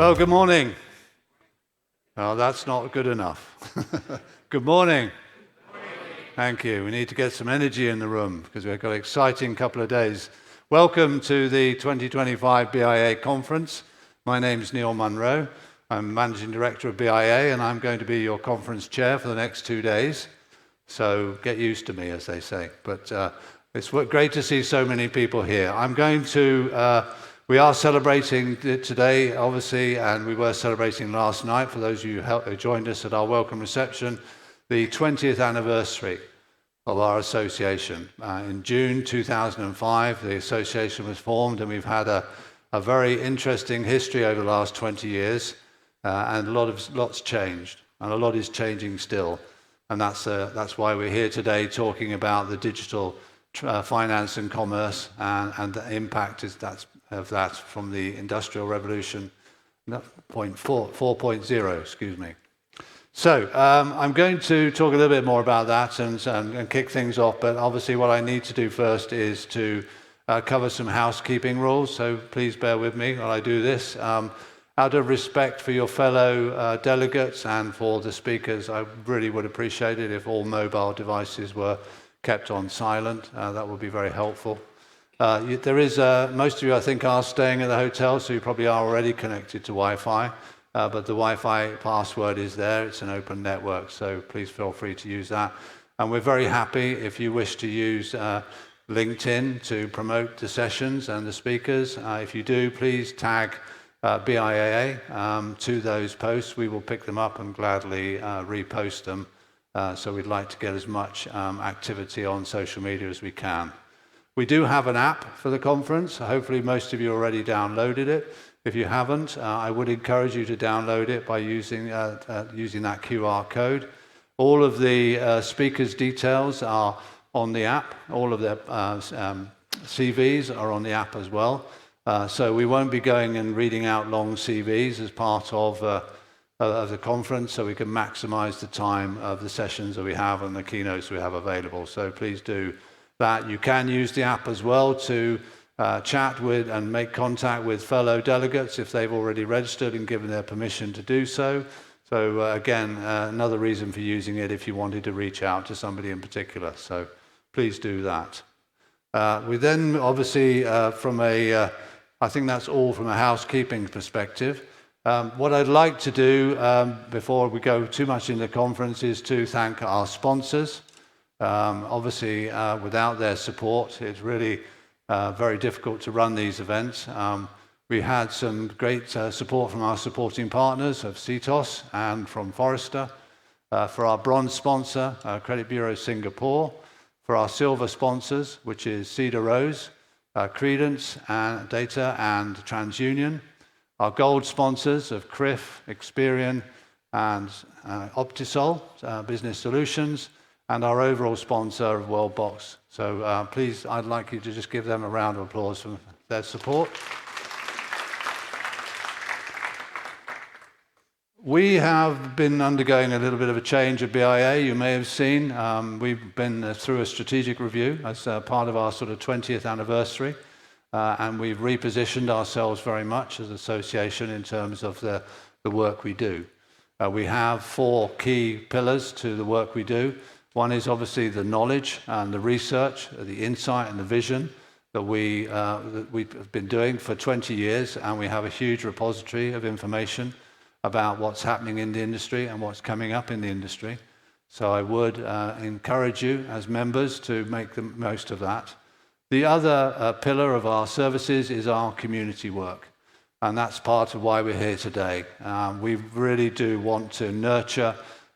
Well, good morning. Oh, that's not good enough. Good morning. Thank you. We need to get some energy in the room because we've got an exciting couple of days. Welcome to the 2025 BIIA conference. My name is Neil Munro. I'm Managing Director of BIIA and I'm going to be your conference chair for the next 2 days. So get used to me, as they say. But it's great to see so many people here. We are celebrating today, obviously, and we were celebrating last night, for those of you who joined us at our welcome reception, the 20th anniversary of our association. In June 2005, the association was formed, and we've had a very interesting history over the last 20 years, and lots changed, and a lot is changing still. And that's why we're here today talking about the digital finance and commerce and the impact of that from the Industrial Revolution 4.0, excuse me. So I'm going to talk a little bit more about that and kick things off, but obviously what I need to do first is to cover some housekeeping rules, so please bear with me while I do this. Out of respect for your fellow delegates and for the speakers, I really would appreciate it if all mobile devices were kept on silent. That would be very helpful. Most of you, I think, are staying at the hotel, so you probably are already connected to Wi-Fi, but the Wi-Fi password is there. It's an open network, so please feel free to use that. And we're very happy if you wish to use LinkedIn to promote the sessions and the speakers. If you do, please tag BIIA to those posts. We will pick them up and gladly repost them. So we'd like to get as much activity on social media as we can. We do have an app for the conference. Hopefully most of you already downloaded it. If you haven't, I would encourage you to download it by using that QR code. All of the speakers' details are on the app. All of their CVs are on the app as well. So we won't be going and reading out long CVs as part of the conference, so we can maximize the time of the sessions that we have and the keynotes we have available. So please do that. You can use the app as well to chat with and make contact with fellow delegates if they've already registered and given their permission to do so. So again, another reason for using it if you wanted to reach out to somebody in particular. So please do that. We then obviously I think that's all from a housekeeping perspective. What I'd like to do before we go too much into the conference is to thank our sponsors. Obviously, without their support, it's really very difficult to run these events. We had some great support from our supporting partners of CETOS and from Forrester, for our bronze sponsor, Credit Bureau Singapore, for our silver sponsors, which is Cedar Rose, Credence, and Data, and TransUnion, our gold sponsors of CRIF, Experian, and Optisol, Business Solutions, and our overall sponsor of Worldbox. So please, I'd like you to just give them a round of applause for their support. We have been undergoing a little bit of a change at BIIA, you may have seen. We've been through a strategic review as part of our sort of 20th anniversary, and we've repositioned ourselves very much as an association in terms of the work we do. We have 4 key pillars to the work we do. One is obviously the knowledge and the research, the insight and the vision that we've been doing for 20 years, and we have a huge repository of information about what's happening in the industry and what's coming up in the industry. So I would encourage you as members to make the most of that. The other pillar of our services is our community work, and that's part of why we're here today. We really do want to nurture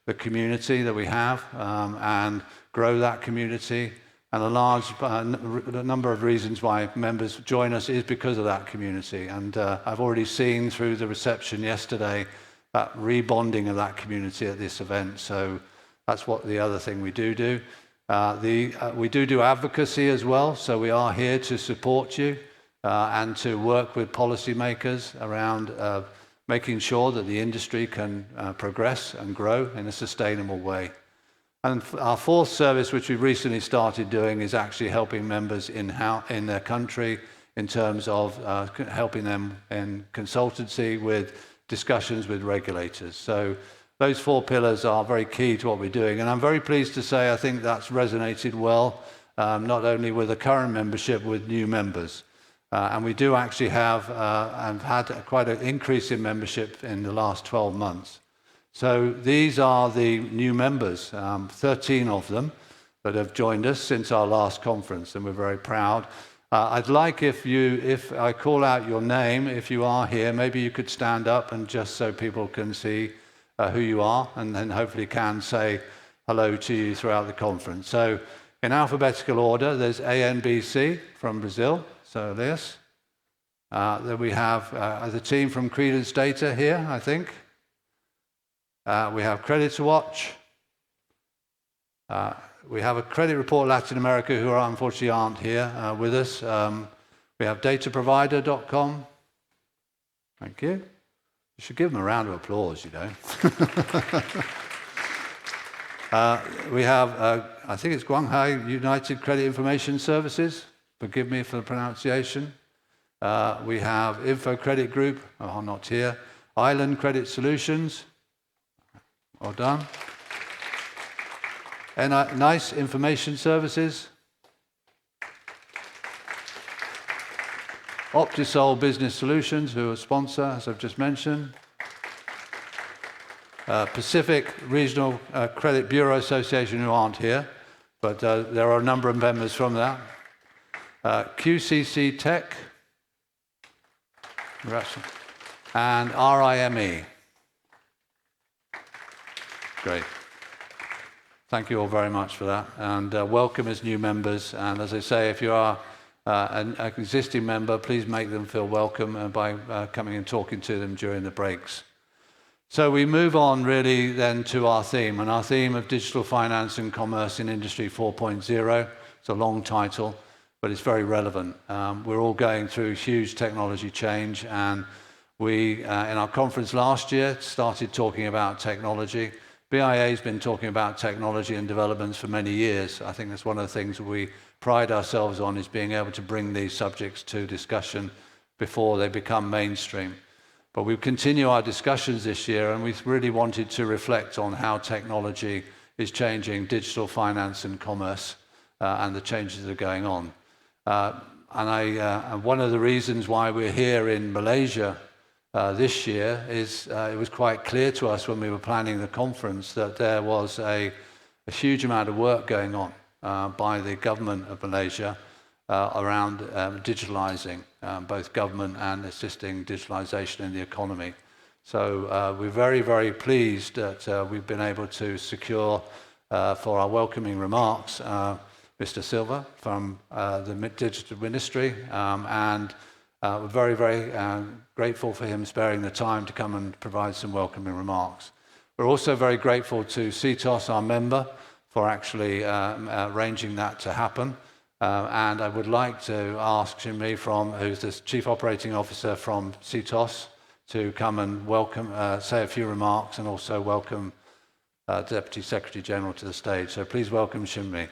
the community that we have and grow that community. And a large number of reasons why members join us is because of that community. And I've already seen through the reception yesterday that rebonding of that community at this event. So that's what the other thing we do. We do advocacy as well. So we are here to support you and to work with policymakers around making sure that the industry can progress and grow in a sustainable way. And our 4th service, which we've recently started doing, is actually helping members in their country in terms of helping them in consultancy with discussions with regulators. So those 4 pillars are very key to what we're doing. And I'm very pleased to say I think that's resonated well, not only with the current membership, with new members. And we do actually have and had quite an increase in membership in the last 12 months. So these are the new members, 13 of them that have joined us since our last conference, and we're very proud. I'd like if I call out your name, if you are here, maybe you could stand up and just so people can see who you are, and then hopefully can say hello to you throughout the conference. So in alphabetical order, there's ANBC from Brazil, so Elias. Then we have the team from Credence Data here, I think. We have Creditor Watch. We have a Credit Report Latin America who unfortunately aren't here with us. We have dataprovider.com. Thank you. You should give them a round of applause, you know. We have, I think it's Guanghai United Credit Information Services. Forgive me for the pronunciation. We have Info Credit Group, not here. Island Credit Solutions. Well done. And Nice Information Services. Optisol Business Solutions, who are a sponsor, as I've just mentioned. Pacific Regional Credit Bureau Association, who aren't here, but there are a number of members from that. QCC Tech. And RIME. Great. Thank you all very much for that, and welcome as new members. And as I say, if you are an existing member, please make them feel welcome by coming and talking to them during the breaks. So we move on really then to our theme, and our theme of Digital Finance and Commerce in Industry 4.0. It's a long title, but it's very relevant. We're all going through huge technology change, and we, in our conference last year, started talking about technology. BIIA has been talking about technology and developments for many years. I think that's one of the things we pride ourselves on, is being able to bring these subjects to discussion before they become mainstream. But we continue our discussions this year, and we really wanted to reflect on how technology is changing digital finance and commerce and the changes that are going on. And one of the reasons why we're here in Malaysia this year is it was quite clear to us when we were planning the conference that there was a huge amount of work going on by the government of Malaysia around digitalizing both government and assisting digitalization in the economy. So we're very, very pleased that we've been able to secure for our welcoming remarks Mr. Silva from the Digital Ministry, and we're very, very grateful for him sparing the time to come and provide some welcoming remarks. We're also very grateful to CETOS, our member, for actually arranging that to happen. And I would like to ask Jimmy, who's the Chief Operating Officer from CETOS, to come and welcome, say a few remarks, and also welcome Deputy Secretary General to the stage. So please welcome Shinmi.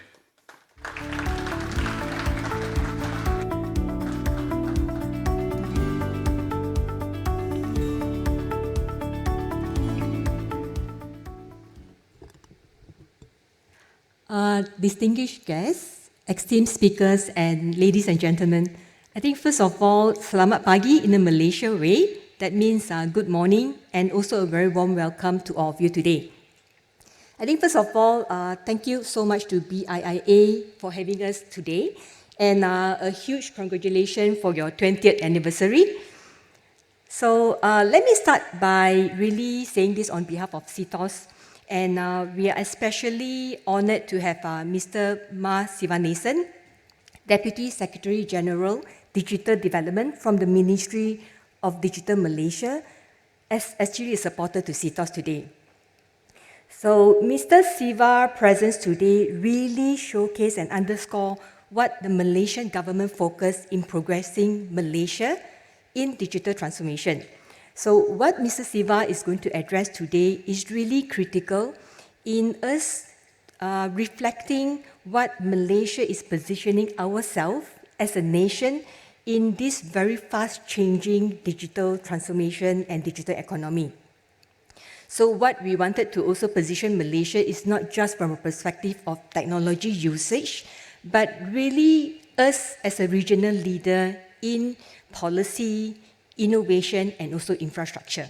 Distinguished guests, esteemed speakers, and ladies and gentlemen, I think first of all, selamat pagi in the Malaysia way. That means good morning, and also a very warm welcome to all of you today. I think first of all, thank you so much to BIIA for having us today, and a huge congratulations for your 20th anniversary. So let me start by really saying this on behalf of CETOS. And we are especially honored to have Mr. Ma Sivanesan, Deputy Secretary General, Digital Development from the Ministry of Digital Malaysia, as actually a supporter to CETOS today. So Mr. Siva's presence today really showcase and underscore what the Malaysian government focus in progressing Malaysia in digital transformation. So what Mr. Siva is going to address today is really critical in us reflecting what Malaysia is positioning ourselves as a nation in this very fast-changing digital transformation and digital economy. So what we wanted to also position Malaysia is not just from a perspective of technology usage, but really us as a regional leader in policy, innovation, and also infrastructure.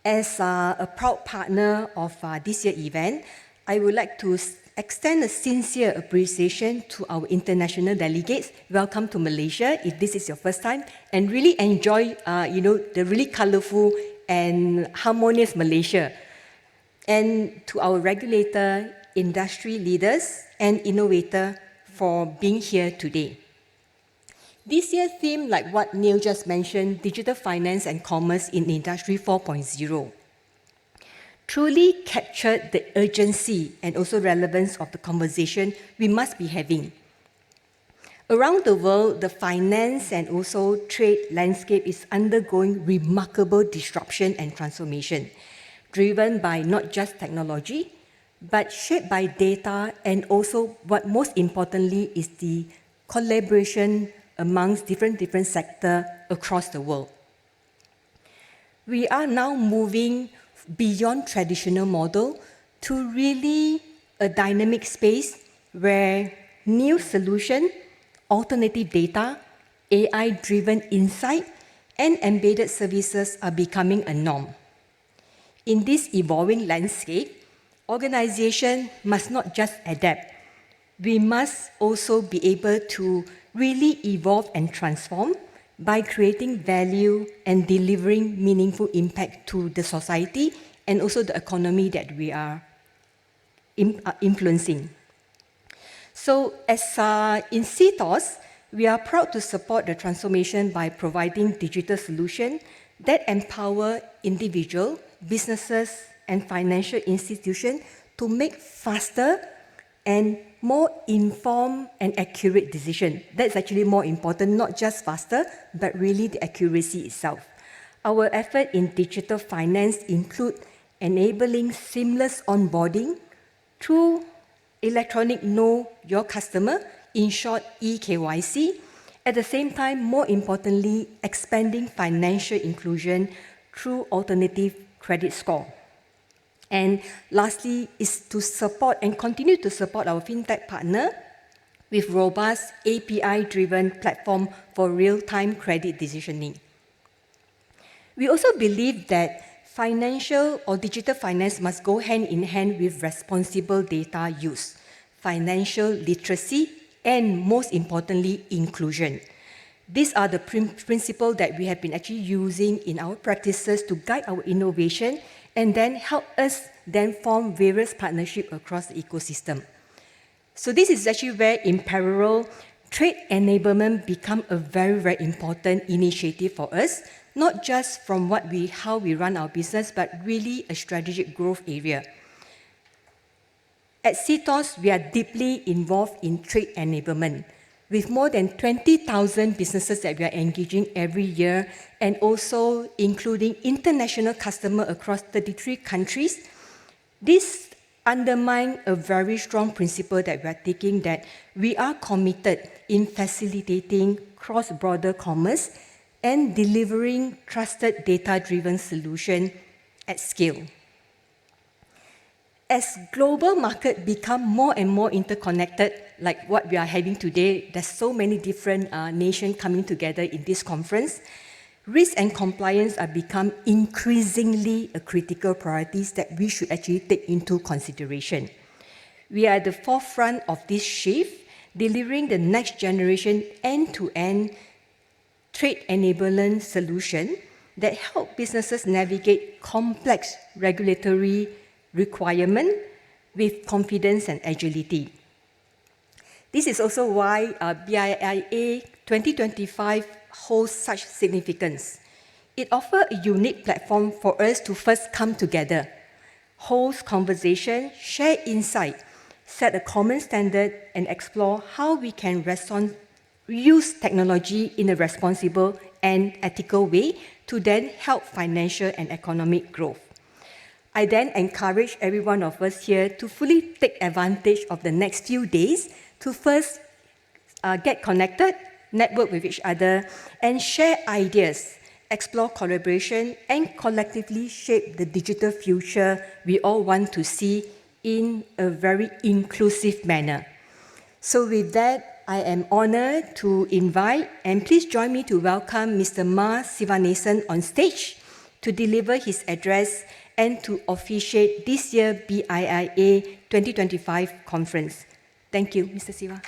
As a proud partner of this year's event, I would like to extend a sincere appreciation to our international delegates. Welcome to Malaysia, if this is your first time, and really enjoy, the really colorful and harmonious Malaysia. And to our regulator, industry leaders, and innovator for being here today. This year's theme, like what Neil just mentioned, digital finance and commerce in Industry 4.0, truly captured the urgency and also relevance of the conversation we must be having. Around the world, the finance and also trade landscape is undergoing remarkable disruption and transformation, driven by not just technology, but shaped by data and also what most importantly is the collaboration amongst different sectors across the world. We are now moving beyond traditional model to really a dynamic space where new solution, alternative data, AI-driven insight, and embedded services are becoming a norm. In this evolving landscape, organizations must not just adapt. We must also be able to really evolve and transform by creating value and delivering meaningful impact to the society and also the economy that we are influencing. So as in CTOS, we are proud to support the transformation by providing digital solutions that empower individuals, businesses, and financial institutions to make faster and more informed and accurate decisions. That's actually more important, not just faster, but really the accuracy itself. Our effort in digital finance include enabling seamless onboarding through electronic Know Your Customer, in short, eKYC. At the same time, more importantly, expanding financial inclusion through alternative credit score. And lastly, is to support and continue to support our fintech partner with robust API-driven platform for real-time credit decisioning. We also believe that financial or digital finance must go hand in hand with responsible data use, financial literacy, and most importantly, inclusion. These are the principles that we have been actually using in our practices to guide our innovation and then help us then form various partnerships across the ecosystem. So this is actually where, in parallel, trade enablement become a very important initiative for us, not just from how we run our business, but really a strategic growth area. At CTOS, we are deeply involved in trade enablement, with more than 20,000 businesses that we are engaging every year, and also including international customers across 33 countries. This undermines a very strong principle that we are taking, that we are committed in facilitating cross-border commerce and delivering trusted data-driven solutions at scale. As global markets become more and more interconnected, like what we are having today, there's so many different nations coming together in this conference, risk and compliance are become increasingly a critical priorities that we should actually take into consideration. We are at the forefront of this shift, delivering the next generation end-to-end trade enablement solution that help businesses navigate complex regulatory requirement with confidence and agility. This is also why BIIA 2025 holds such significance. It offers a unique platform for us to first come together, host conversation, share insight, set a common standard, and explore how we can use technology in a responsible and ethical way to then help financial and economic growth. I then encourage every one of us here to fully take advantage of the next few days to first get connected, network with each other, and share ideas, explore collaboration, and collectively shape the digital future we all want to see in a very inclusive manner. So with that, I am honored to invite, and please join me to welcome Mr. Ma Sivanesan on stage to deliver his address and to officiate this year's BIIA 2025 conference. Thank you, Mr. Siva.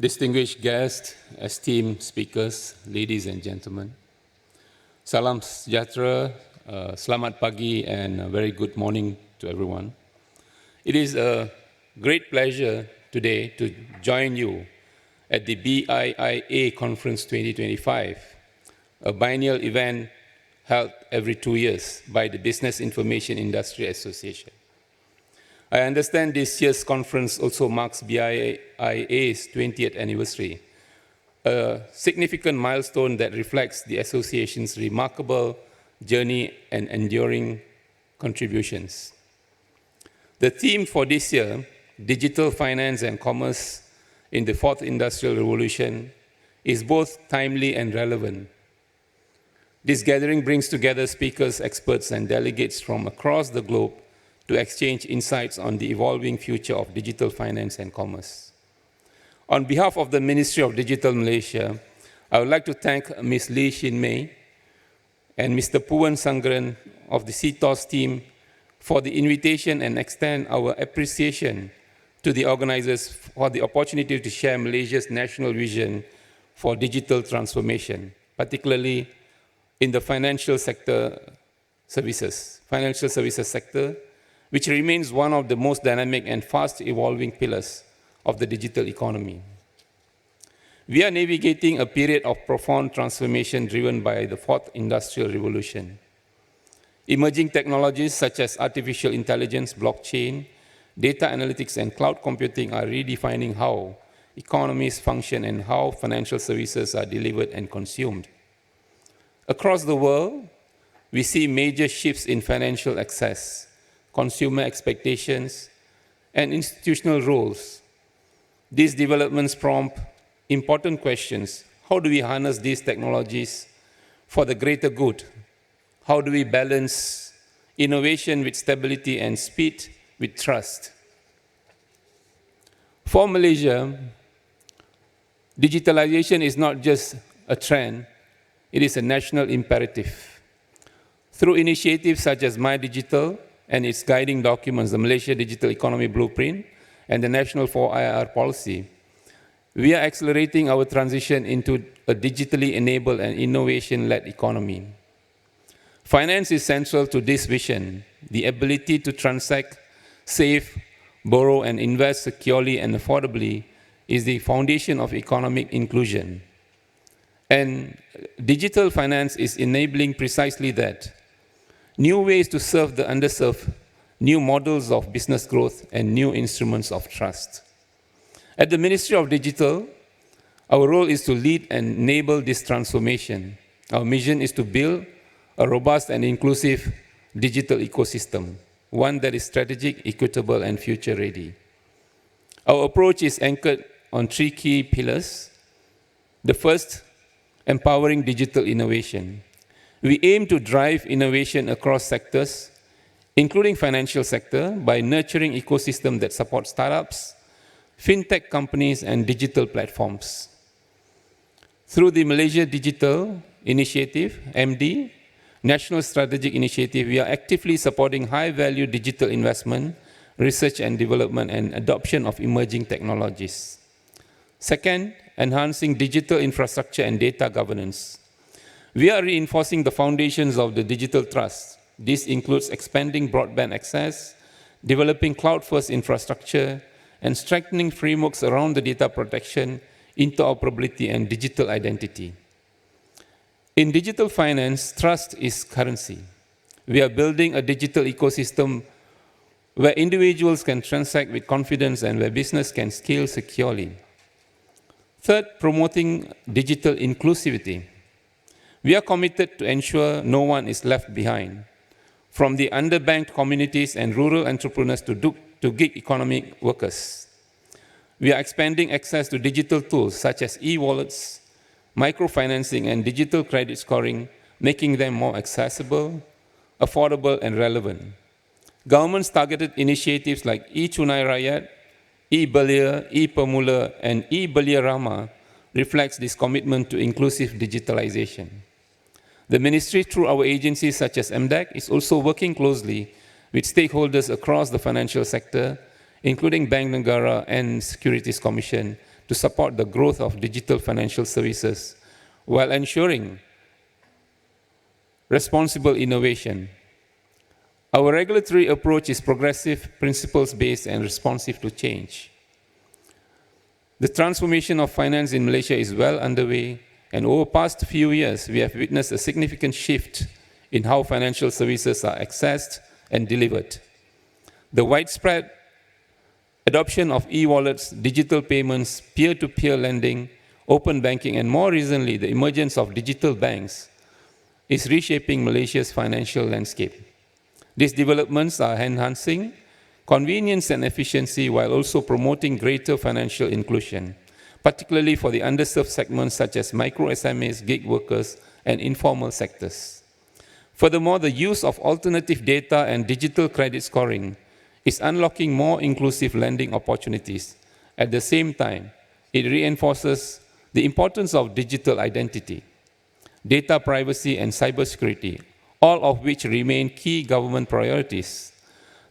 Distinguished guests, esteemed speakers, ladies and gentlemen, salam sejahtera, selamat pagi, and a very good morning to everyone. It is a great pleasure today to join you at the BIIA Conference 2025, a biennial event held every 2 years by the Business Information Industry Association. I understand this year's conference also marks BIIA's 20th anniversary, a significant milestone that reflects the association's remarkable journey and enduring contributions. The theme for this year, Digital Finance and Commerce in the Fourth Industrial Revolution, is both timely and relevant. This gathering brings together speakers, experts, and delegates from across the globe to exchange insights on the evolving future of digital finance and commerce. On behalf of the Ministry of Digital Malaysia, I would like to thank Ms. Lee Shin Mei and Mr. Puan Sangren of the CTOS team for the invitation and extend our appreciation to the organizers for the opportunity to share Malaysia's national vision for digital transformation, particularly in the financial services sector, which remains one of the most dynamic and fast-evolving pillars of the digital economy. We are navigating a period of profound transformation driven by the Fourth Industrial Revolution. Emerging technologies such as artificial intelligence, blockchain, data analytics, and cloud computing are redefining how economies function and how financial services are delivered and consumed. Across the world, we see major shifts in financial access, consumer expectations, and institutional roles. These developments prompt important questions. How do we harness these technologies for the greater good? How do we balance innovation with stability and speed with trust? For Malaysia, digitalization is not just a trend, it is a national imperative. Through initiatives such as My Digital and its guiding documents, the Malaysia Digital Economy Blueprint and the National 4IR Policy, we are accelerating our transition into a digitally enabled and innovation-led economy. Finance is central to this vision. The ability to transact, save, borrow, and invest securely and affordably is the foundation of economic inclusion. And digital finance is enabling precisely that. New ways to serve the underserved, new models of business growth, and new instruments of trust. At the Ministry of Digital, our role is to lead and enable this transformation. Our mission is to build a robust and inclusive digital ecosystem, one that is strategic, equitable, and future-ready. Our approach is anchored on 3 key pillars. The first, empowering digital innovation. We aim to drive innovation across sectors, including financial sector, by nurturing ecosystem that support startups, fintech companies, and digital platforms. Through the Malaysia Digital Initiative, MD, National Strategic Initiative, we are actively supporting high-value digital investment, research and development, and adoption of emerging technologies. Second, enhancing digital infrastructure and data governance. We are reinforcing the foundations of the digital trust. This includes expanding broadband access, developing cloud-first infrastructure, and strengthening frameworks around the data protection, interoperability, and digital identity. In digital finance, trust is currency. We are building a digital ecosystem where individuals can transact with confidence and where business can scale securely. Third, promoting digital inclusivity. We are committed to ensure no one is left behind, from the underbanked communities and rural entrepreneurs to gig economic workers. We are expanding access to digital tools such as e-wallets, microfinancing, and digital credit scoring, making them more accessible, affordable, and relevant. Government's targeted initiatives like e-Tunai Rakyat, e-BIIA, e-Pemula, and e-BIIA Rama reflects this commitment to inclusive digitalization. The ministry, through our agencies such as MDEC, is also working closely with stakeholders across the financial sector, including Bank Negara and Securities Commission, to support the growth of digital financial services while ensuring responsible innovation. Our regulatory approach is progressive, principles-based, and responsive to change. The transformation of finance in Malaysia is well underway, and over the past few years, we have witnessed a significant shift in how financial services are accessed and delivered. The widespread adoption of e-wallets, digital payments, peer-to-peer lending, open banking, and more recently, the emergence of digital banks is reshaping Malaysia's financial landscape. These developments are enhancing convenience and efficiency while also promoting greater financial inclusion, particularly for the underserved segments such as micro SMEs, gig workers, and informal sectors. Furthermore, the use of alternative data and digital credit scoring is unlocking more inclusive lending opportunities. At the same time, it reinforces the importance of digital identity, data privacy, and cybersecurity, all of which remain key government priorities.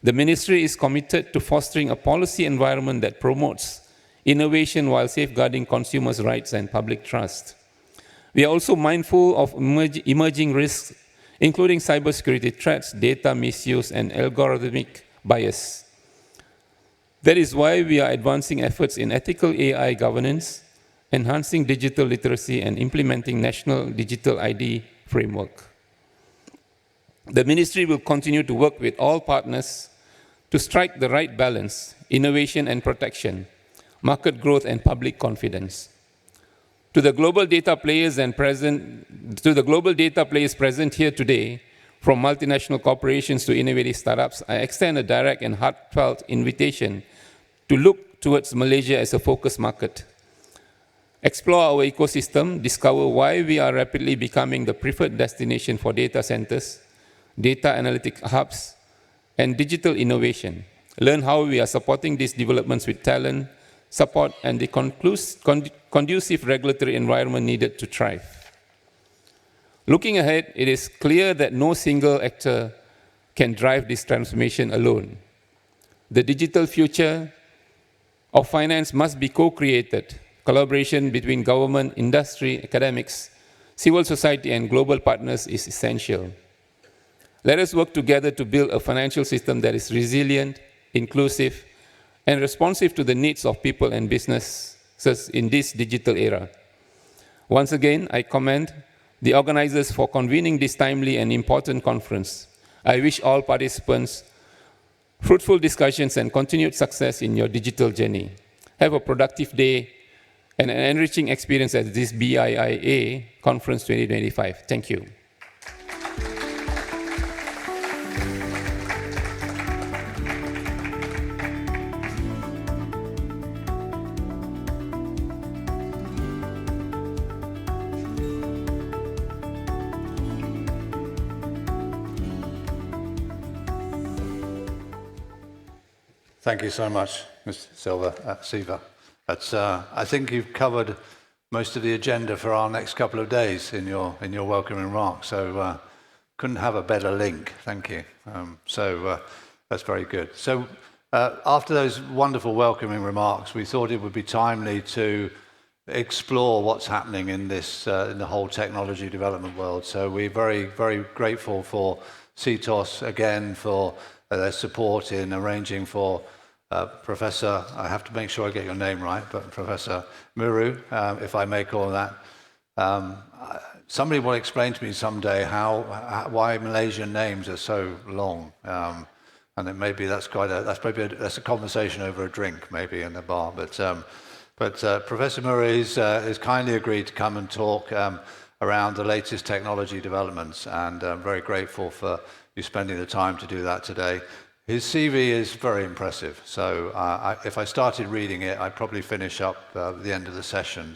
The ministry is committed to fostering a policy environment that promotes innovation while safeguarding consumers' rights and public trust. We are also mindful of emerging risks, including cybersecurity threats, data misuse, and algorithmic bias. That is why we are advancing efforts in ethical AI governance, enhancing digital literacy, and implementing national digital ID framework. The ministry will continue to work with all partners to strike the right balance, innovation and protection, market growth and public confidence. To the global data players present here today, from multinational corporations to innovative startups, I extend a direct and heartfelt invitation to look towards Malaysia as a focus market. Explore our ecosystem, discover why we are rapidly becoming the preferred destination for data centers, data analytic hubs, and digital innovation. Learn how we are supporting these developments with talent, support, and the conducive regulatory environment needed to thrive. Looking ahead, it is clear that no single actor can drive this transformation alone. The digital future of finance must be co-created. Collaboration between government, industry, academics, civil society, and global partners is essential. Let us work together to build a financial system that is resilient, inclusive, and responsive to the needs of people and businesses in this digital era. Once again, I commend the organizers for convening this timely and important conference. I wish all participants fruitful discussions and continued success in your digital journey. Have a productive day and an enriching experience at this BIIA Conference 2025. Thank you. Thank you so much, Mr. Siva. I think you've covered most of the agenda for our next couple of days in your welcome remarks. So couldn't have a better link. Thank you. That's very good. So after those wonderful welcoming remarks, we thought it would be timely to explore what's happening in this in the whole technology development world. So we're very, very grateful for CETOS again for their support in arranging for Professor, I have to make sure I get your name right, but Professor Muru, if I may call that, somebody will explain to me someday why Malaysian names are so long. And it maybe that's a conversation over a drink, maybe in the bar. But Professor Murray has kindly agreed to come and talk around the latest technology developments, and I'm very grateful for you spending the time to do that today. His CV is very impressive, so if I started reading it, I'd probably finish up at the end of the session.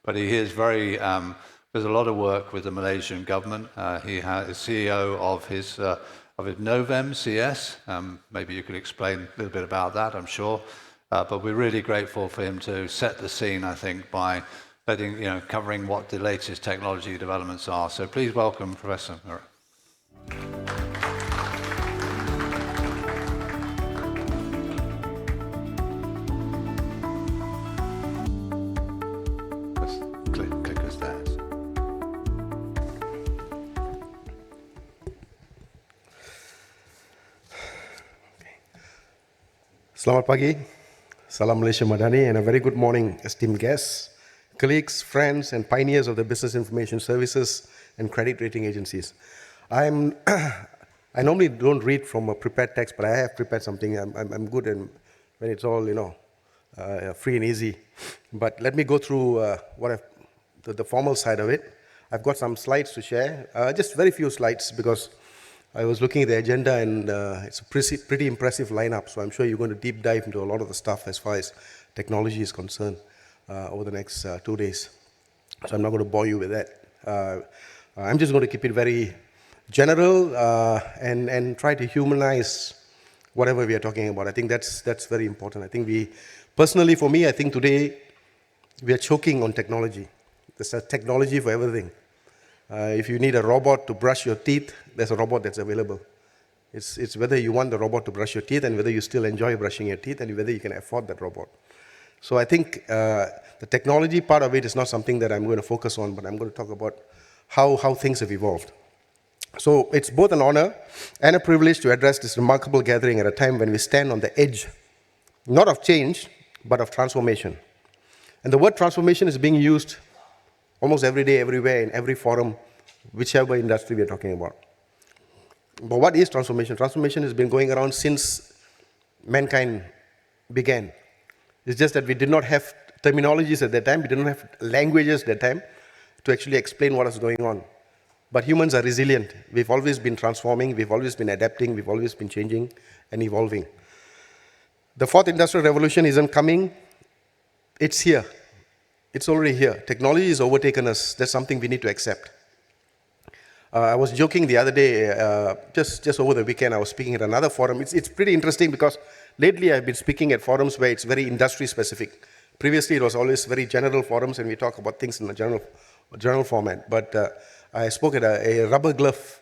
But he is very, there's a lot of work with the Malaysian government. He is CEO of his Novem CS. Maybe you could explain a little bit about that, I'm sure. But we're really grateful for him to set the scene, I think, by covering what the latest technology developments are. So please welcome Professor Murray. Clickers there. Selamat pagi, Salam Malaysia Madani, and a very good morning, esteemed guests, colleagues, friends, and pioneers of the business information services and credit rating agencies. I normally don't read from a prepared text, but I have prepared something. I'm good when it's all, free and easy. But let me go through the formal side of it. I've got some slides to share, just very few slides because I was looking at the agenda and it's a pretty impressive lineup, so I'm sure you're going to deep dive into a lot of the stuff as far as technology is concerned over the next 2 days. So I'm not going to bore you with that. I'm just going to keep it very general and try to humanize whatever we are talking about. I think that's very important. I think personally for me, I think today we are choking on technology. There's a technology for everything. If you need a robot to brush your teeth, there's a robot that's available. It's whether you want the robot to brush your teeth and whether you still enjoy brushing your teeth and whether you can afford that robot. So I think the technology part of it is not something that I'm going to focus on, but I'm going to talk about how things have evolved. So it's both an honor and a privilege to address this remarkable gathering at a time when we stand on the edge, not of change, but of transformation. And the word transformation is being used almost every day, everywhere, in every forum, whichever industry we are talking about. But what is transformation? Transformation has been going around since mankind began. It's just that we did not have terminologies at that time, we did not have languages at that time to actually explain what is going on. But humans are resilient. We've always been transforming, we've always been adapting, we've always been changing and evolving. The fourth industrial revolution isn't coming, it's here. It's already here. Technology has overtaken us. That's something we need to accept. I was joking the other day, just over the weekend, I was speaking at another forum. It's pretty interesting because lately I've been speaking at forums where it's very industry specific. Previously it was always very general forums and we talk about things in a general format. But I spoke at a rubber glove.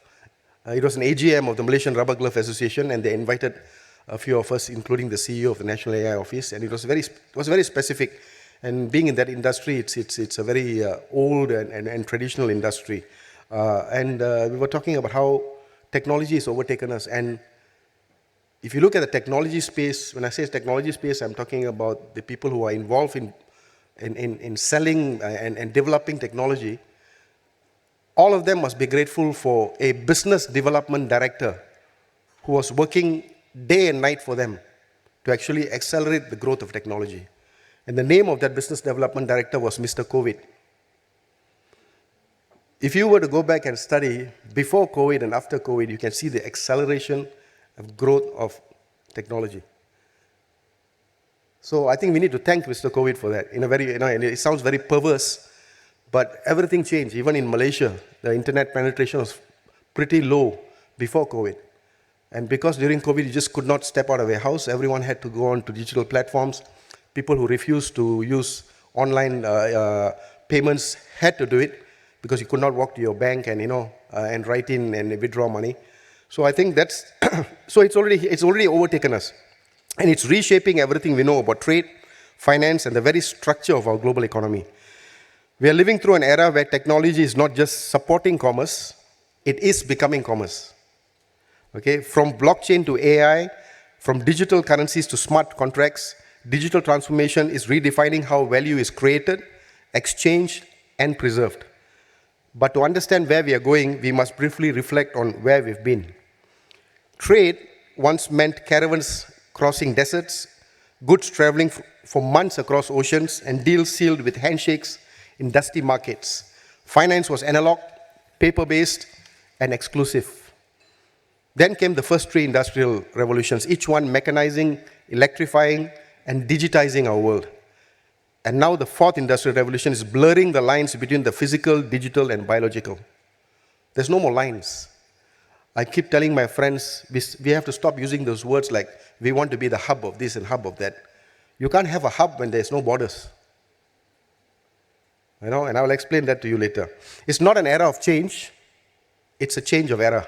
It was an AGM of the Malaysian Rubber Glove Association, and they invited a few of us, including the CEO of the National AI Office, and it was very specific. And being in that industry, it's a very old and traditional industry. We were talking about how technology has overtaken us. And if you look at the technology space, when I say technology space, I'm talking about the people who are involved in selling and developing technology. All of them must be grateful for a business development director who was working day and night for them to actually accelerate the growth of technology. And the name of that business development director was Mr. COVID. If you were to go back and study before COVID and after COVID, you can see the acceleration of growth of technology. So I think we need to thank Mr. COVID for that. And it sounds very perverse, but everything changed. Even in Malaysia, the internet penetration was pretty low before COVID. And because during COVID, you just could not step out of your house, everyone had to go on to digital platforms. People who refused to use online payments had to do it because you could not walk to your bank and write in and withdraw money. So I think that's so it's already overtaken us, and it's reshaping everything we know about trade, finance, and the very structure of our global economy. We are living through an era where technology is not just supporting commerce; it is becoming commerce. Okay, from blockchain to AI, from digital currencies to smart contracts. Digital transformation is redefining how value is created, exchanged, and preserved. But to understand where we are going, we must briefly reflect on where we've been. Trade once meant caravans crossing deserts, goods traveling for months across oceans, and deals sealed with handshakes in dusty markets. Finance was analog, paper-based, and exclusive. Then came the first three industrial revolutions, each one mechanizing, electrifying, and digitizing our world. And now the fourth industrial revolution is blurring the lines between the physical, digital, and biological. There's no more lines. I keep telling my friends, we have to stop using those words like, we want to be the hub of this and hub of that. You can't have a hub when there's no borders. And I will explain that to you later. It's not an era of change, it's a change of era.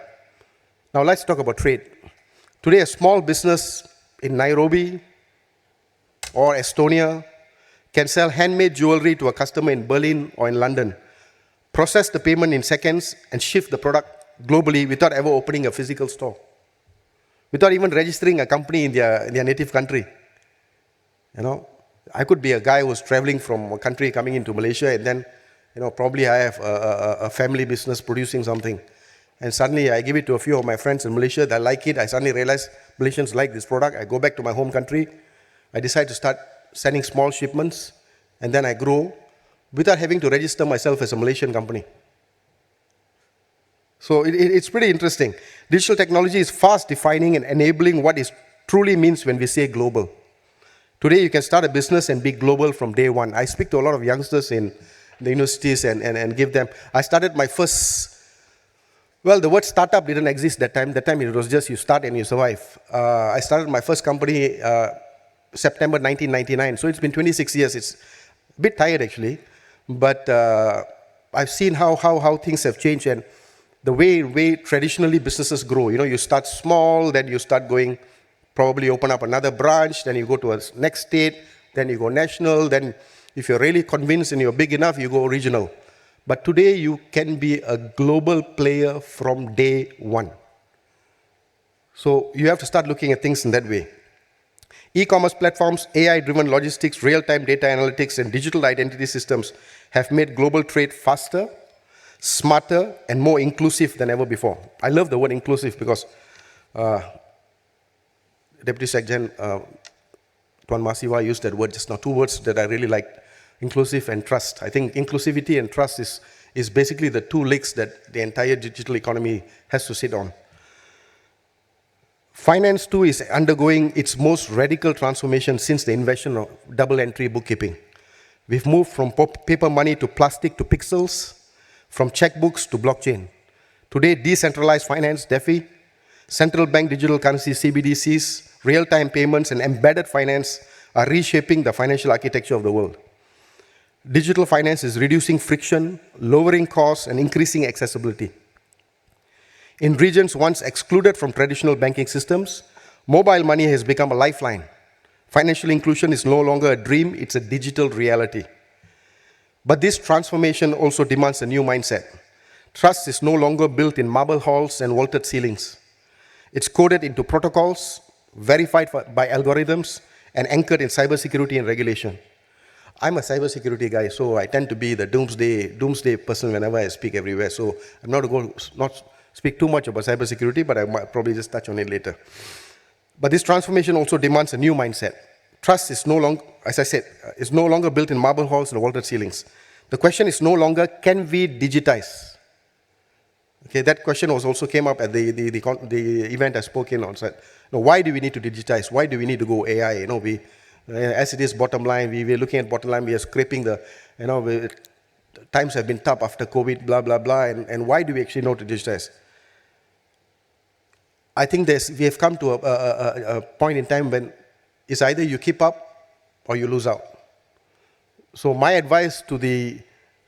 Now let's talk about trade. Today, a small business in Nairobi or Estonia can sell handmade jewelry to a customer in Berlin or in London, process the payment in seconds, and ship the product globally without ever opening a physical store, without even registering a company in their native country. I could be a guy who's traveling from a country coming into Malaysia, and then, probably I have a family business producing something. And suddenly I give it to a few of my friends in Malaysia that like it. I suddenly realize Malaysians like this product. I go back to my home country. I decide to start sending small shipments, and then I grow without having to register myself as a Malaysian company. So it's pretty interesting. Digital technology is fast defining and enabling what it truly means when we say global. Today, you can start a business and be global from day one. I speak to a lot of youngsters in the universities and give them. I started my first, the word startup didn't exist that time. That time it was just you start and you survive. I started my first company September 1999. So it's been 26 years. It's a bit tired actually, but I've seen how things have changed and the way traditionally businesses grow. You start small, then you start going, probably open up another branch, then you go to a next state, then you go national, then if you're really convinced and you're big enough, you go regional. But today you can be a global player from day one. So you have to start looking at things in that way. E-commerce platforms, AI-driven logistics, real-time data analytics, and digital identity systems have made global trade faster, smarter, and more inclusive than ever before. I love the word inclusive because Deputy Secretary Tuan Masiwa used that word just now. Two words that I really like, inclusive and trust. I think inclusivity and trust is basically the two legs that the entire digital economy has to sit on. Finance too is undergoing its most radical transformation since the invention of double-entry bookkeeping. We've moved from paper money to plastic to pixels, from checkbooks to blockchain. Today, decentralized finance, DeFi, central bank digital currency, CBDCs, real-time payments, and embedded finance are reshaping the financial architecture of the world. Digital finance is reducing friction, lowering costs, and increasing accessibility. In regions once excluded from traditional banking systems, mobile money has become a lifeline. Financial inclusion is no longer a dream, it's a digital reality. But this transformation also demands a new mindset. Trust is no longer built in marble halls and vaulted ceilings. It's coded into protocols, verified by algorithms, and anchored in cybersecurity and regulation. I'm a cybersecurity guy, so I tend to be the doomsday person whenever I speak everywhere. So I'm not going to speak too much about cybersecurity, but I might probably just touch on it later. But this transformation also demands a new mindset. Trust is no longer, as I said, is no longer built in marble halls and vaulted ceilings. The question is no longer, can we digitize? Okay, that question also came up at the event I spoke in on site. Why do we need to digitize? Why do we need to go AI? As it is bottom line, we're looking at bottom line, we are scraping times have been tough after COVID, blah, blah, blah, and why do we actually know to digitize? I think we have come to a point in time when it's either you keep up or you lose out. So my advice to the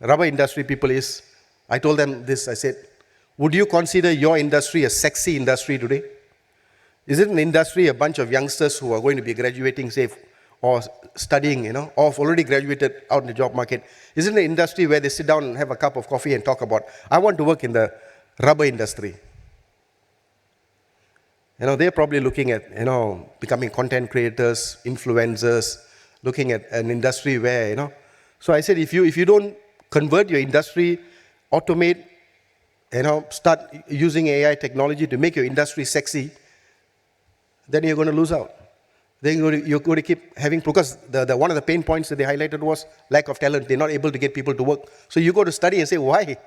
rubber industry people is, I told them this, I said, would you consider your industry a sexy industry today? Is it an industry, a bunch of youngsters who are going to be graduating, say, or studying, or have already graduated out in the job market? Is it an industry where they sit down and have a cup of coffee and talk about, I want to work in the rubber industry? They're probably looking at, becoming content creators, influencers, looking at an industry where, So I said, if you don't convert your industry automate, start using AI technology to make your industry sexy, then you're going to lose out. Then you're going to keep having, because one of the pain points that they highlighted was lack of talent. They're not able to get people to work. So you go to study and say, why?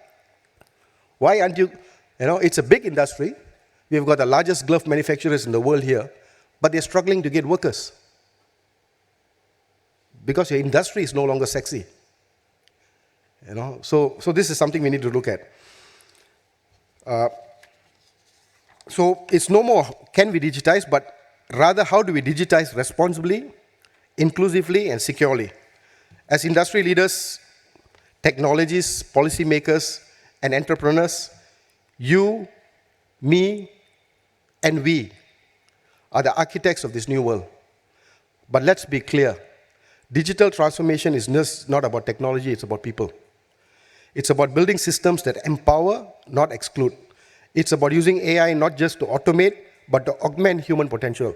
Why aren't you, it's a big industry. We've got the largest glove manufacturers in the world here, but they're struggling to get workers because your industry is no longer sexy. So this is something we need to look at. So it's no more can we digitize, but rather how do we digitize responsibly, inclusively, and securely. As industry leaders, technologists, policymakers, and entrepreneurs, you, me, and we are the architects of this new world. But let's be clear, digital transformation is just not about technology, it's about people. It's about building systems that empower, not exclude. It's about using AI not just to automate, but to augment human potential.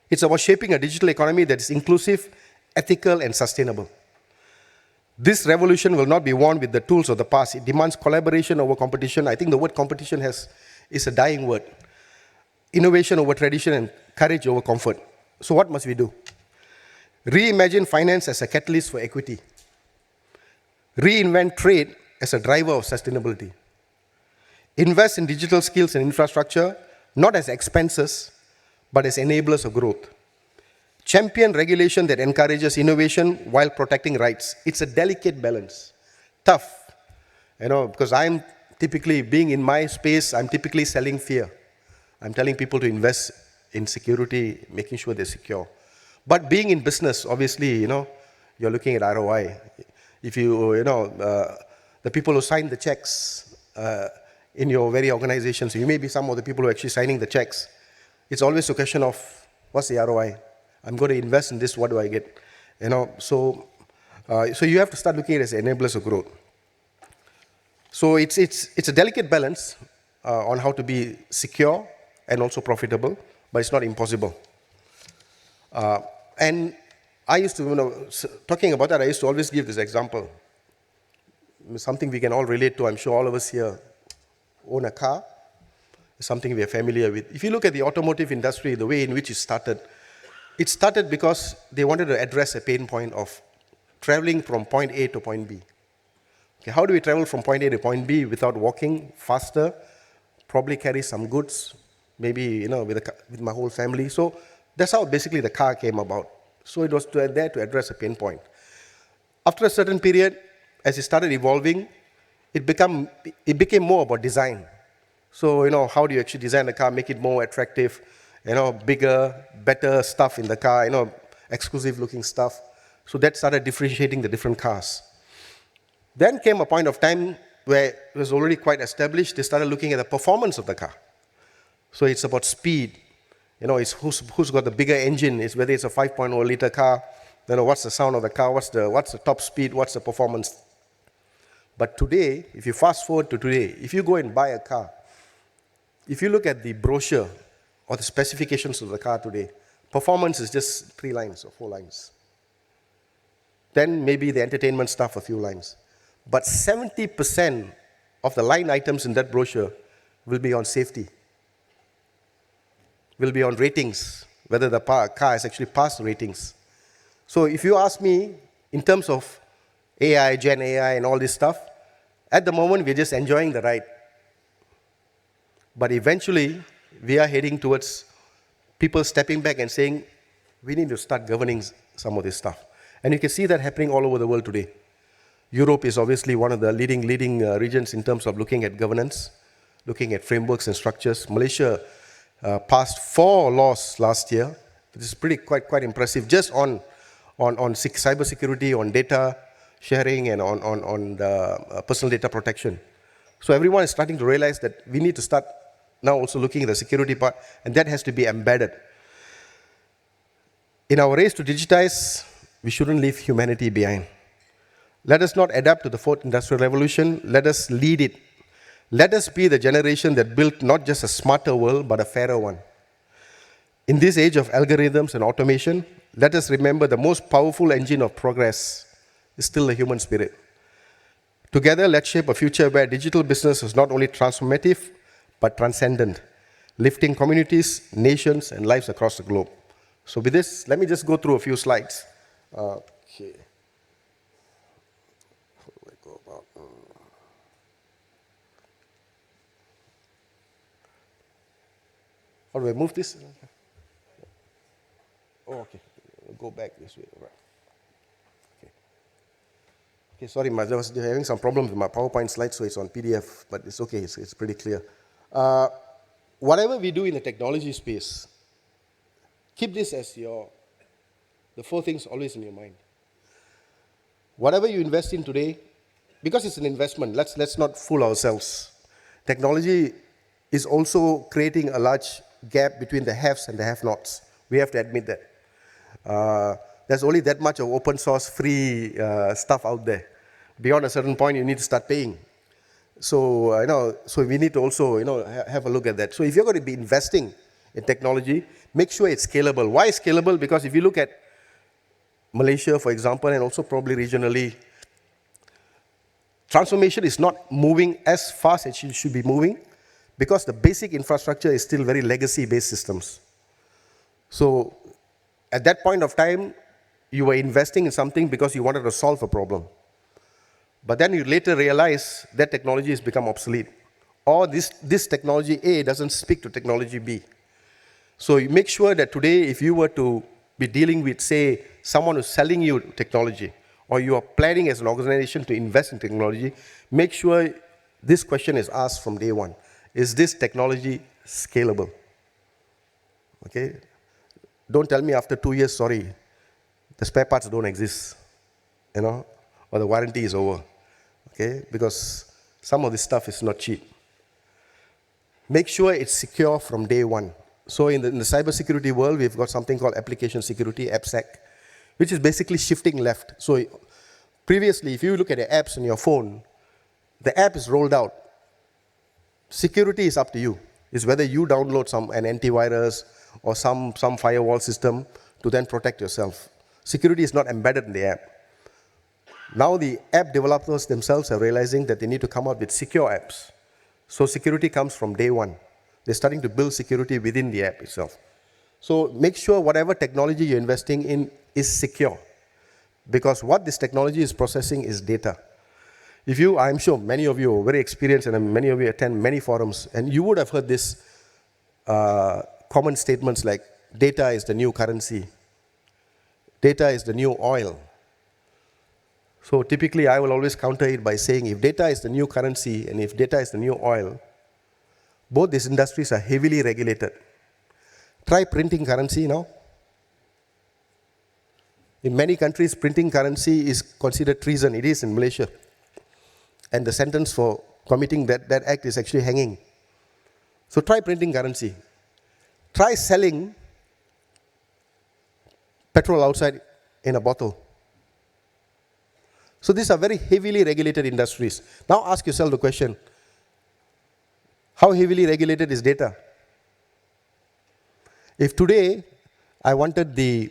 It's about shaping a digital economy that is inclusive, ethical, and sustainable. This revolution will not be won with the tools of the past. It demands collaboration over competition. I think the word competition is a dying word. Innovation over tradition and courage over comfort. So what must we do? Reimagine finance as a catalyst for equity. Reinvent trade as a driver of sustainability. Invest in digital skills and infrastructure, not as expenses, but as enablers of growth. Champion regulation that encourages innovation while protecting rights. It's a delicate balance. Tough, because I'm typically, being in my space, I'm typically selling fear. I'm telling people to invest in security, making sure they're secure. But being in business, obviously, you're looking at ROI. If the people who sign the checks in your very organizations, you may be some of the people who are actually signing the checks. It's always a question of, what's the ROI? I'm going to invest in this, what do I get? So you have to start looking at it as enablers of growth. So it's a delicate balance on how to be secure and also profitable, but it's not impossible. And I used to, talking about that, I used to always give this example. Something we can all relate to. I'm sure all of us here own a car. It's something we are familiar with. If you look at the automotive industry, the way in which it started because they wanted to address a pain point of traveling from point A to point B. Okay, how do we travel from point A to point B without walking faster, probably carry some goods, maybe with my whole family? So that's how basically the car came about. So it was there to address a pain point. After a certain period, as it started evolving, it became more about design. So how do you actually design the car, make it more attractive, bigger, better stuff in the car, exclusive looking stuff. So that started differentiating the different cars. Then came a point of time where it was already quite established. They started looking at the performance of the car. So it's about speed. It's who's got the bigger engine. It's whether it's a 5.0 liter car. What's the sound of the car? What's the top speed? What's the performance? But today, if you fast forward to today, if you go and buy a car, if you look at the brochure or the specifications of the car today, performance is just 3 lines or 4 lines. Then maybe the entertainment stuff, a few lines. But 70% of the line items in that brochure will be on safety, will be on ratings, whether the car has actually passed ratings. So if you ask me, in terms of AI, Gen AI, and all this stuff, at the moment, we're just enjoying the ride. But eventually, we are heading towards people stepping back and saying, we need to start governing some of this stuff. And you can see that happening all over the world today. Europe is obviously one of the leading regions in terms of looking at governance, looking at frameworks and structures. Malaysia passed 4 laws last year. This is quite impressive, just on cyber security, on data sharing, and on personal data protection. So everyone is starting to realize that we need to start now also looking at the security part, and that has to be embedded. In our race to digitize, we shouldn't leave humanity behind. Let us not adapt to the 4th industrial revolution. Let us lead it. Let us be the generation that built not just a smarter world, but a fairer one. In this age of algorithms and automation, let us remember the most powerful engine of progress is still the human spirit. Together, let's shape a future where digital business is not only transformative, but transcendent, lifting communities, nations, and lives across the globe. So with this, let me just go through a few slides. Okay. How do I go about? How do I move this? Oh, okay. Go back this way. Right. Okay. Okay, sorry, I was having some problems with my PowerPoint slide, so it's on PDF, but it's okay. It's pretty clear. Whatever we do in the technology space, keep this as the 4 things always in your mind. Whatever you invest in today, because it's an investment, let's not fool ourselves. Technology is also creating a large gap between the haves and the have-nots. We have to admit that. There's only that much of open source free stuff out there. Beyond a certain point, you need to start paying. So so we need to also have a look at that. So if you're going to be investing in technology, make sure it's scalable. Why scalable? Because if you look at Malaysia, for example, and also probably regionally, transformation is not moving as fast as it should be moving because the basic infrastructure is still very legacy-based systems. So at that point of time, you were investing in something because you wanted to solve a problem. But then you later realize that technology has become obsolete. Or this technology A doesn't speak to technology B. So you make sure that today, if you were to be dealing with, say, someone who's selling you technology, or you are planning as an organization to invest in technology, make sure this question is asked from day one. Is this technology scalable? Okay? Don't tell me after 2 years, sorry, the spare parts don't exist, or the warranty is over, okay? Because some of this stuff is not cheap. Make sure it's secure from day one. So in the cybersecurity world, we've got something called application security, AppSec, which is basically shifting left. So previously, if you look at the apps on your phone, the app is rolled out. Security is up to you. It's whether you download an antivirus or some firewall system to then protect yourself. Security is not embedded in the app. Now the app developers themselves are realizing that they need to come up with secure apps. So security comes from day one. They're starting to build security within the app itself. So make sure whatever technology you're investing in is secure. Because what this technology is processing is data. I'm sure many of you are very experienced and many of you attend many forums, and you would have heard this common statements like, data is the new currency. Data is the new oil. So typically, I will always counter it by saying, if data is the new currency and if data is the new oil, both these industries are heavily regulated. Try printing currency now. In many countries, printing currency is considered treason. It is in Malaysia. And the sentence for committing that act is actually hanging. So try printing currency. Try selling petrol outside in a bottle. So these are very heavily regulated industries. Now ask yourself the question, how heavily regulated is data? If today I wanted in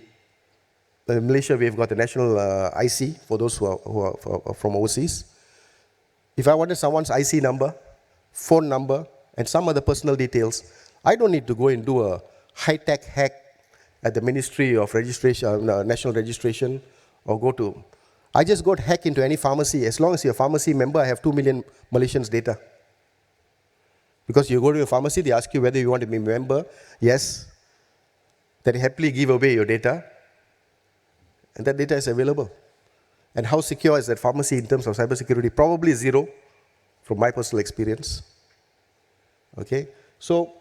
Malaysia we've got the national IC for those who are from overseas. If I wanted someone's IC number, phone number, and some other personal details, I don't need to go and do a high-tech hack at the Ministry of Registration, National Registration, or I just go hack into any pharmacy. As long as you're a pharmacy member, I have 2 million Malaysians' data. Because you go to a pharmacy, they ask you whether you want to be a member. Yes. Then happily give away your data. And that data is available. And how secure is that pharmacy in terms of cybersecurity? Probably zero, from my personal experience. Okay? So,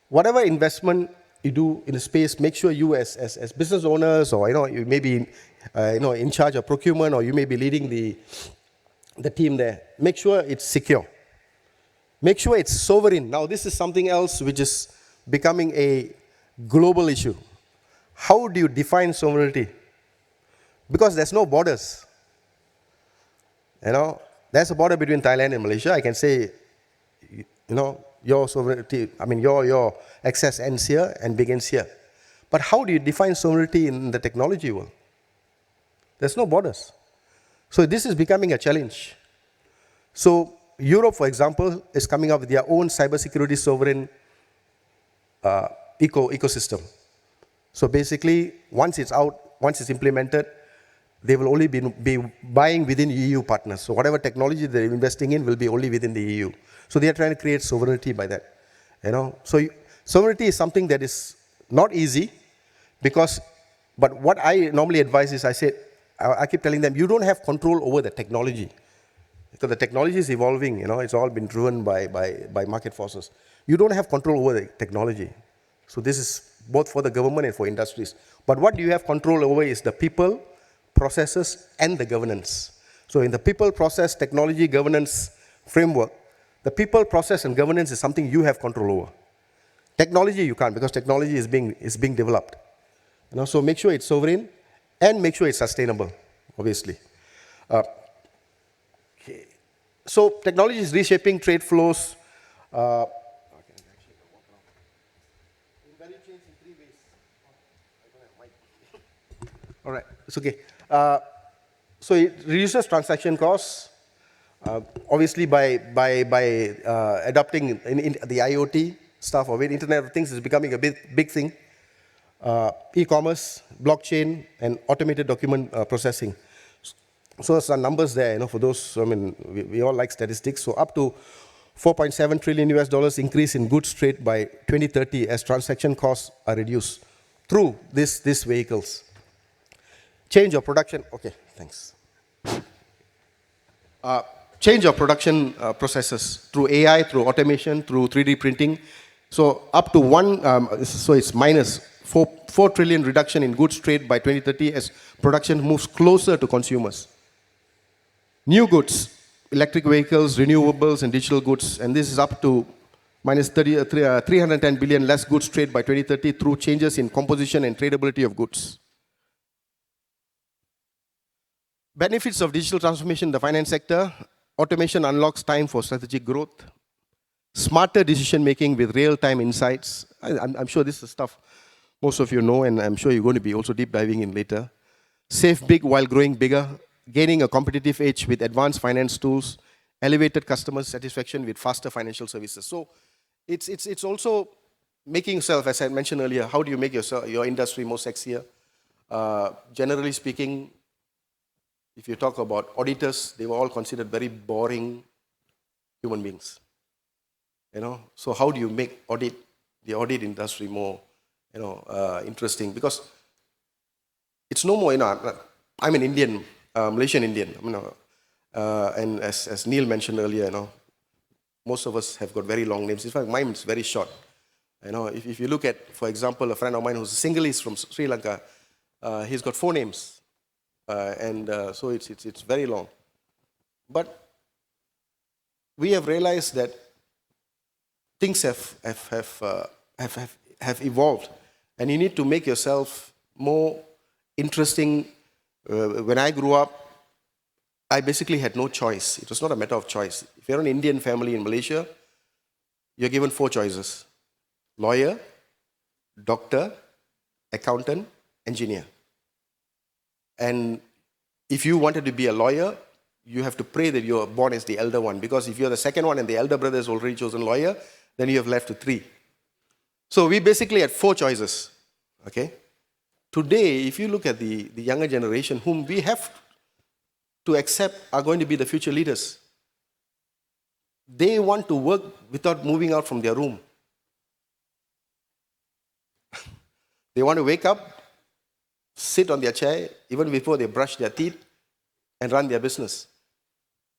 whatever investment you do in the space, make sure you as business owners, or you may be in charge of procurement, or you may be leading the team there, make sure it's secure. Make sure it's sovereign. Now, this is something else which is becoming a global issue. How do you define sovereignty? Because there's no borders. There's a border between Thailand and Malaysia. I can say, your sovereignty, your access ends here and begins here. But how do you define sovereignty in the technology world? There's no borders. So this is becoming a challenge. So Europe, for example, is coming up with their own cybersecurity sovereign ecosystem. So basically, once it's out, once it's implemented, they will only be buying within EU partners. So whatever technology they're investing in will be only within the EU. So they are trying to create sovereignty by that. So sovereignty is something that is not easy, but what I normally advise is I keep telling them, you don't have control over the technology. Because the technology is evolving, it's all been driven by market forces. You don't have control over the technology. So this is both for the government and for industries. But what you have control over is the people, processes, and the governance. So in the people, process, technology, governance framework, the people, process, and governance is something you have control over. Technology you can't, because technology is being developed. So make sure it's sovereign and make sure it's sustainable, obviously. Okay. So technology is reshaping trade flows. All right, it's okay. So it reduces transaction costs, obviously by adopting the IoT stuff of it. Internet of Things is becoming a big thing. E-commerce, blockchain, and automated document processing. So some numbers there, for those, we all like statistics. So up to $4.7 trillion increase in goods trade by 2030 as transaction costs are reduced through these vehicles. Change of production, okay, thanks. Change of production processes through AI, through automation, through 3D printing. So up to so it's minus 4 trillion reduction in goods trade by 2030 as production moves closer to consumers. New goods, electric vehicles, renewables, and digital goods, and this is up to minus 310 billion less goods trade by 2030 through changes in composition and tradability of goods. Benefits of digital transformation in the finance sector. Automation unlocks time for strategic growth. Smarter decision making with real-time insights. I'm sure this is stuff most of you know, and I'm sure you're going to be also deep diving in later. Save big while growing bigger. Gaining a competitive edge with advanced finance tools. Elevated customer satisfaction with faster financial services. So it's also making yourself, as I mentioned earlier, how do you make your industry more sexier? Generally speaking, if you talk about auditors, they were all considered very boring human beings. So how do you make the audit industry more, interesting? Because it's no more, I'm an Indian, Malaysian Indian, and as Neil mentioned earlier, most of us have got very long names. In fact, mine is very short. If you look at, for example, a friend of mine who's a Sinhalese from Sri Lanka, he's got 4 names. So it's very long. But we have realized that things have evolved, and you need to make yourself more interesting. When I grew up, I basically had no choice. It was not a matter of choice. If you're an Indian family in Malaysia, you're given 4 choices: lawyer, doctor, accountant, engineer. And if you wanted to be a lawyer, you have to pray that you're born as the elder one, because if you're the second one and the elder brother has already chosen lawyer, then you have left to 3. So we basically had 4 choices. Okay? Today, if you look at the younger generation, whom we have to accept are going to be the future leaders, they want to work without moving out from their room. They want to wake up, sit on their chair, even before they brush their teeth, and run their business.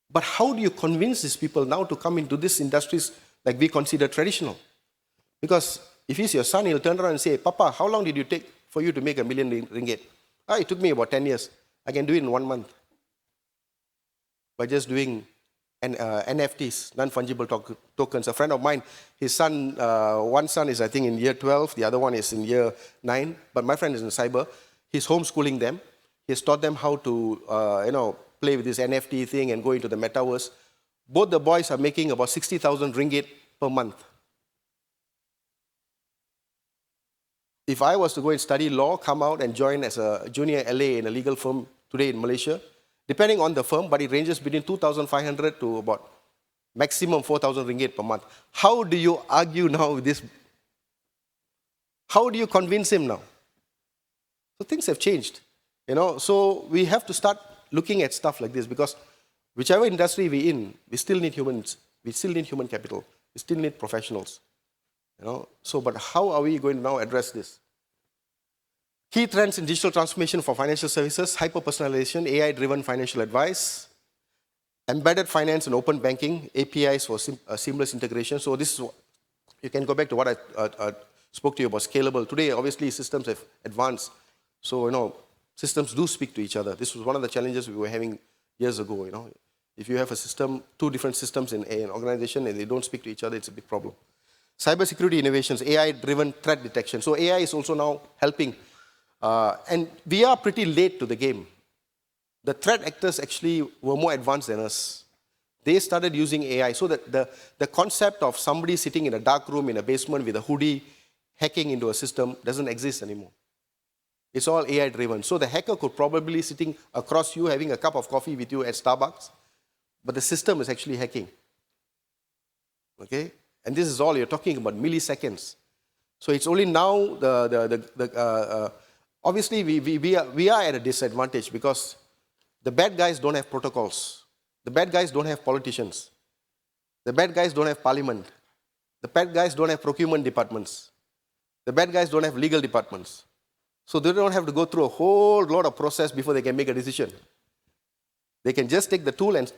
But how do you convince these people now to come into these industries like we consider traditional? Because if he's your son, he'll turn around and say, Papa, how long did you take for you to make $1 million ringgit? It took me about 10 years. I can do it in 1 month by just doing NFTs, non-fungible tokens. A friend of mine, his son, one son is I think in year 12, the other one is in year 9, but my friend is in cyber. He's homeschooling them. He's taught them how to play with this NFT thing and go into the metaverse. Both the boys are making about 60,000 ringgit per month. If I was to go and study law, come out and join as a junior LA in a legal firm today in Malaysia, depending on the firm, but it ranges between 2,500 to about maximum 4,000 ringgit per month. How do you argue now with this? How do you convince him now? So things have changed, So we have to start looking at stuff like this, because whichever industry we're in, we still need humans. We still need human capital. We still need professionals. So, but how are we going to now address this? Key trends in digital transformation for financial services: hyper-personalization, AI-driven financial advice, embedded finance and open banking, APIs for seamless integration. So this is, you can go back to what I spoke to you about scalable. Today, obviously, systems have advanced. So, systems do speak to each other. This was one of the challenges we were having years ago, If you have a system, two different systems in an organization and they don't speak to each other, it's a big problem. Cybersecurity innovations, AI-driven threat detection. So AI is also now helping. And we are pretty late to the game. The threat actors actually were more advanced than us. They started using AI. So that the concept of somebody sitting in a dark room in a basement with a hoodie hacking into a system doesn't exist anymore. It's all AI-driven. So the hacker could probably be sitting across you having a cup of coffee with you at Starbucks, but the system is actually hacking. Okay? And this is all, you're talking about milliseconds. So it's only now, obviously we are at a disadvantage because the bad guys don't have protocols. The bad guys don't have politicians. The bad guys don't have parliament. The bad guys don't have procurement departments. The bad guys don't have legal departments. So they don't have to go through a whole lot of process before they can make a decision. They can just take the tool and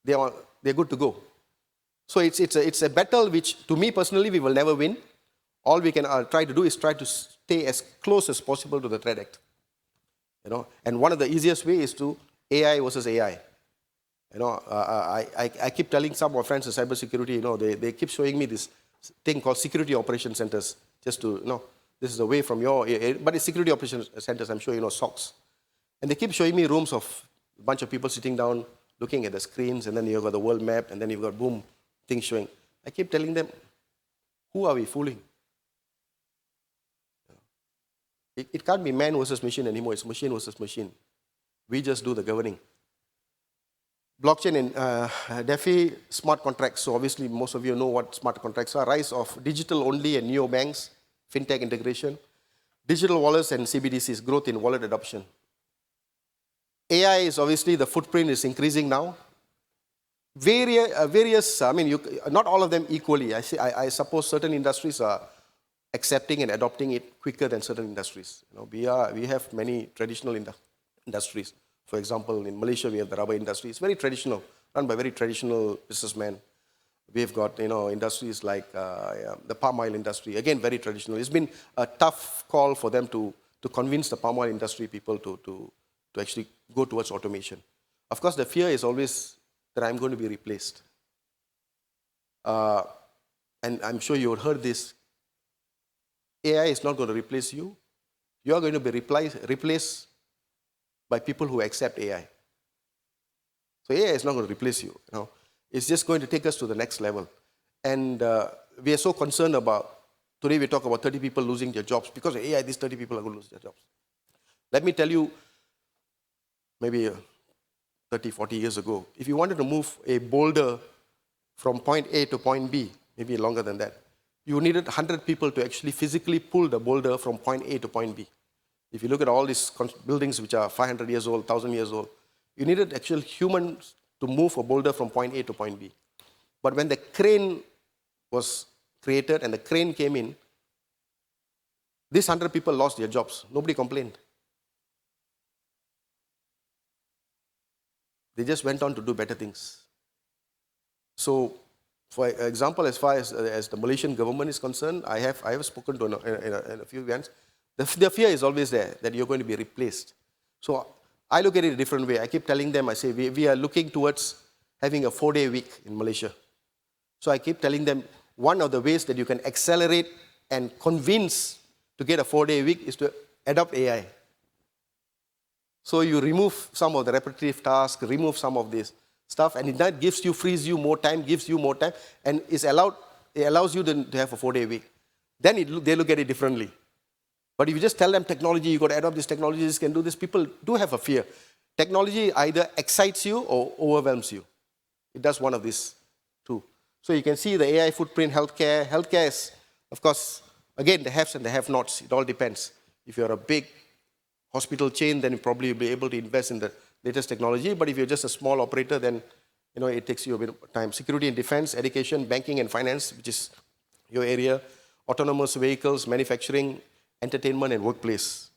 they're good to go. So it's a battle which, to me personally, we will never win. All we can try to do is try to stay as close as possible to the threat act. And one of the easiest ways is to AI versus AI. I keep telling some of my friends in cybersecurity, they keep showing me this thing called security operation centers, just to, this is away from your, but it's security operation centers, I'm sure SOCs. And they keep showing me rooms of a bunch of people sitting down, looking at the screens, and then you've got the world map, and then you've got boom, things showing. I keep telling them, who are we fooling? It can't be man versus machine anymore, it's machine versus machine. We just do the governing. Blockchain and DeFi, smart contracts. So obviously most of you know what smart contracts are. Rise of digital-only and neobanks, fintech integration, digital wallets and CBDCs, growth in wallet adoption. AI is obviously, the footprint is increasing now. Various, not all of them equally. I suppose certain industries are accepting and adopting it quicker than certain industries. We have many traditional industries. For example, in Malaysia, we have the rubber industry. It's very traditional, run by very traditional businessmen. We've got industries like the palm oil industry, again, very traditional. It's been a tough call for them to convince the palm oil industry people to actually go towards automation. Of course, the fear is always that I'm going to be replaced. And I'm sure you heard this. AI is not going to replace you. You are going to be replaced by people who accept AI. So AI is not going to replace you. It's just going to take us to the next level. And we are so concerned about, today we talk about 30 people losing their jobs. Because of AI, these 30 people are going to lose their jobs. Let me tell you, maybe 30, 40 years ago, if you wanted to move a boulder from point A to point B, maybe longer than that, you needed 100 people to actually physically pull the boulder from point A to point B. If you look at all these buildings which are 500 years old, 1,000 years old, you needed actual humans to move a boulder from point A to point B. But when the crane was created and the crane came in, these 100 people lost their jobs. Nobody complained. They just went on to do better things. So, for example, as far as the Malaysian government is concerned, I have spoken to in a few events. The fear is always there that you're going to be replaced. So I look at it a different way. I keep telling them, I say, we are looking towards having a 4-day week in Malaysia. So I keep telling them, one of the ways that you can accelerate and convince to get a 4-day week is to adopt AI. So you remove some of the repetitive tasks, remove some of this stuff, and that frees you more time, gives you more time, and it allows you to have a 4-day week. Then they look at it differently. But if you just tell them technology, you've got to adopt this technology, this can do this, people do have a fear. technology either excites you or overwhelms you. It does one of these two. So you can see the AI footprint, healthcare. Healthcare is, of course, again, the haves and the have-nots. It all depends. If you're a big hospital chain, then you probably will be able to invest in the latest technology. But if you're just a small operator, then it takes you a bit of time. Security and defense, education, banking and finance, which is your area, autonomous vehicles, manufacturing, entertainment, and workplace.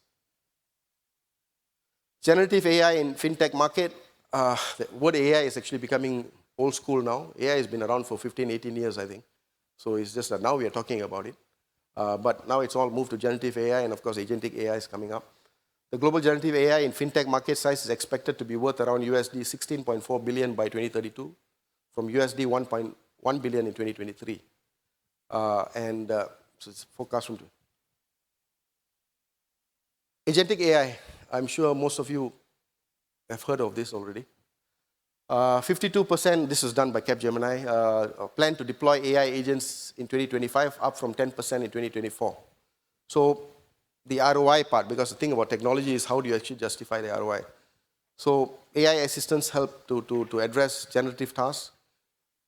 Generative AI in fintech market. The word AI is actually becoming old school now. AI has been around for 15, 18 years, I think. So it's just that now we are talking about it. But now it's all moved to generative AI, and of course, agentic AI is coming up. The global generative AI in fintech market size is expected to be worth around USD 16.4 billion by 2032, from USD 1.1 billion in 2023. So it's forecast from agentic AI. I'm sure most of you have heard of this already. 52%, this was done by Capgemini, plan to deploy AI agents in 2025, up from 10% in 2024. So the ROI part, because the thing about technology is how do you actually justify the ROI? So AI assistants help to address generative tasks.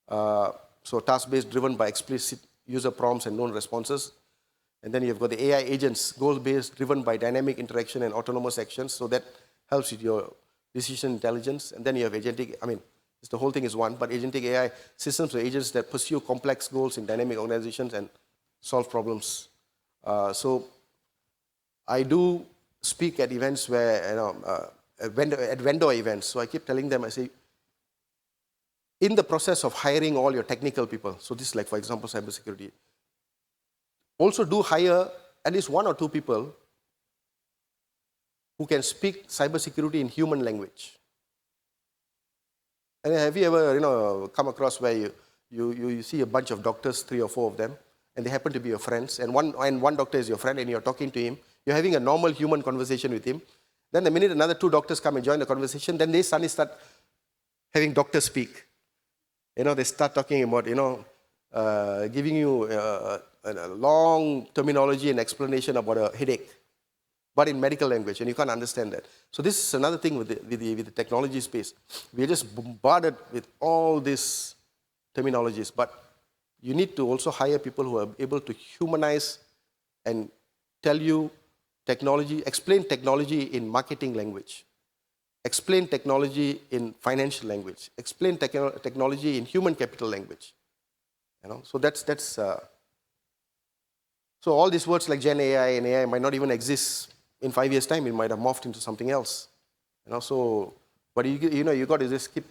So task-based, driven by explicit user prompts and known responses. And then you've got the AI agents, goal-based, driven by dynamic interaction and autonomous actions. So that helps with your decision intelligence. And then you have agentic, the whole thing is one, but agentic AI systems or agents that pursue complex goals in dynamic organizations and solve problems. So I do speak at events where, at vendor events. So I keep telling them, I say, in the process of hiring all your technical people, so this is like, for example, cybersecurity, also do hire at least one or two people who can speak cybersecurity in human language. And have you ever, come across where you see a bunch of doctors, 3 or 4 of them, and they happen to be your friends, and one doctor is your friend, and you're talking to him, you're having a normal human conversation with him. Then the minute another 2 doctors come and join the conversation, then they suddenly start having doctors speak. They start talking about, giving you a long terminology and explanation about a headache, but in medical language, and you can't understand that. So this is another thing with the technology space. We're just bombarded with all these terminologies, but you need to also hire people who are able to humanize and tell you technology, explain technology in marketing language, explain technology in financial language, explain technology in human capital language. So that's so all these words like Gen AI and AI might not even exist in 5 years' time. It might have morphed into something else. So, but you got to just keep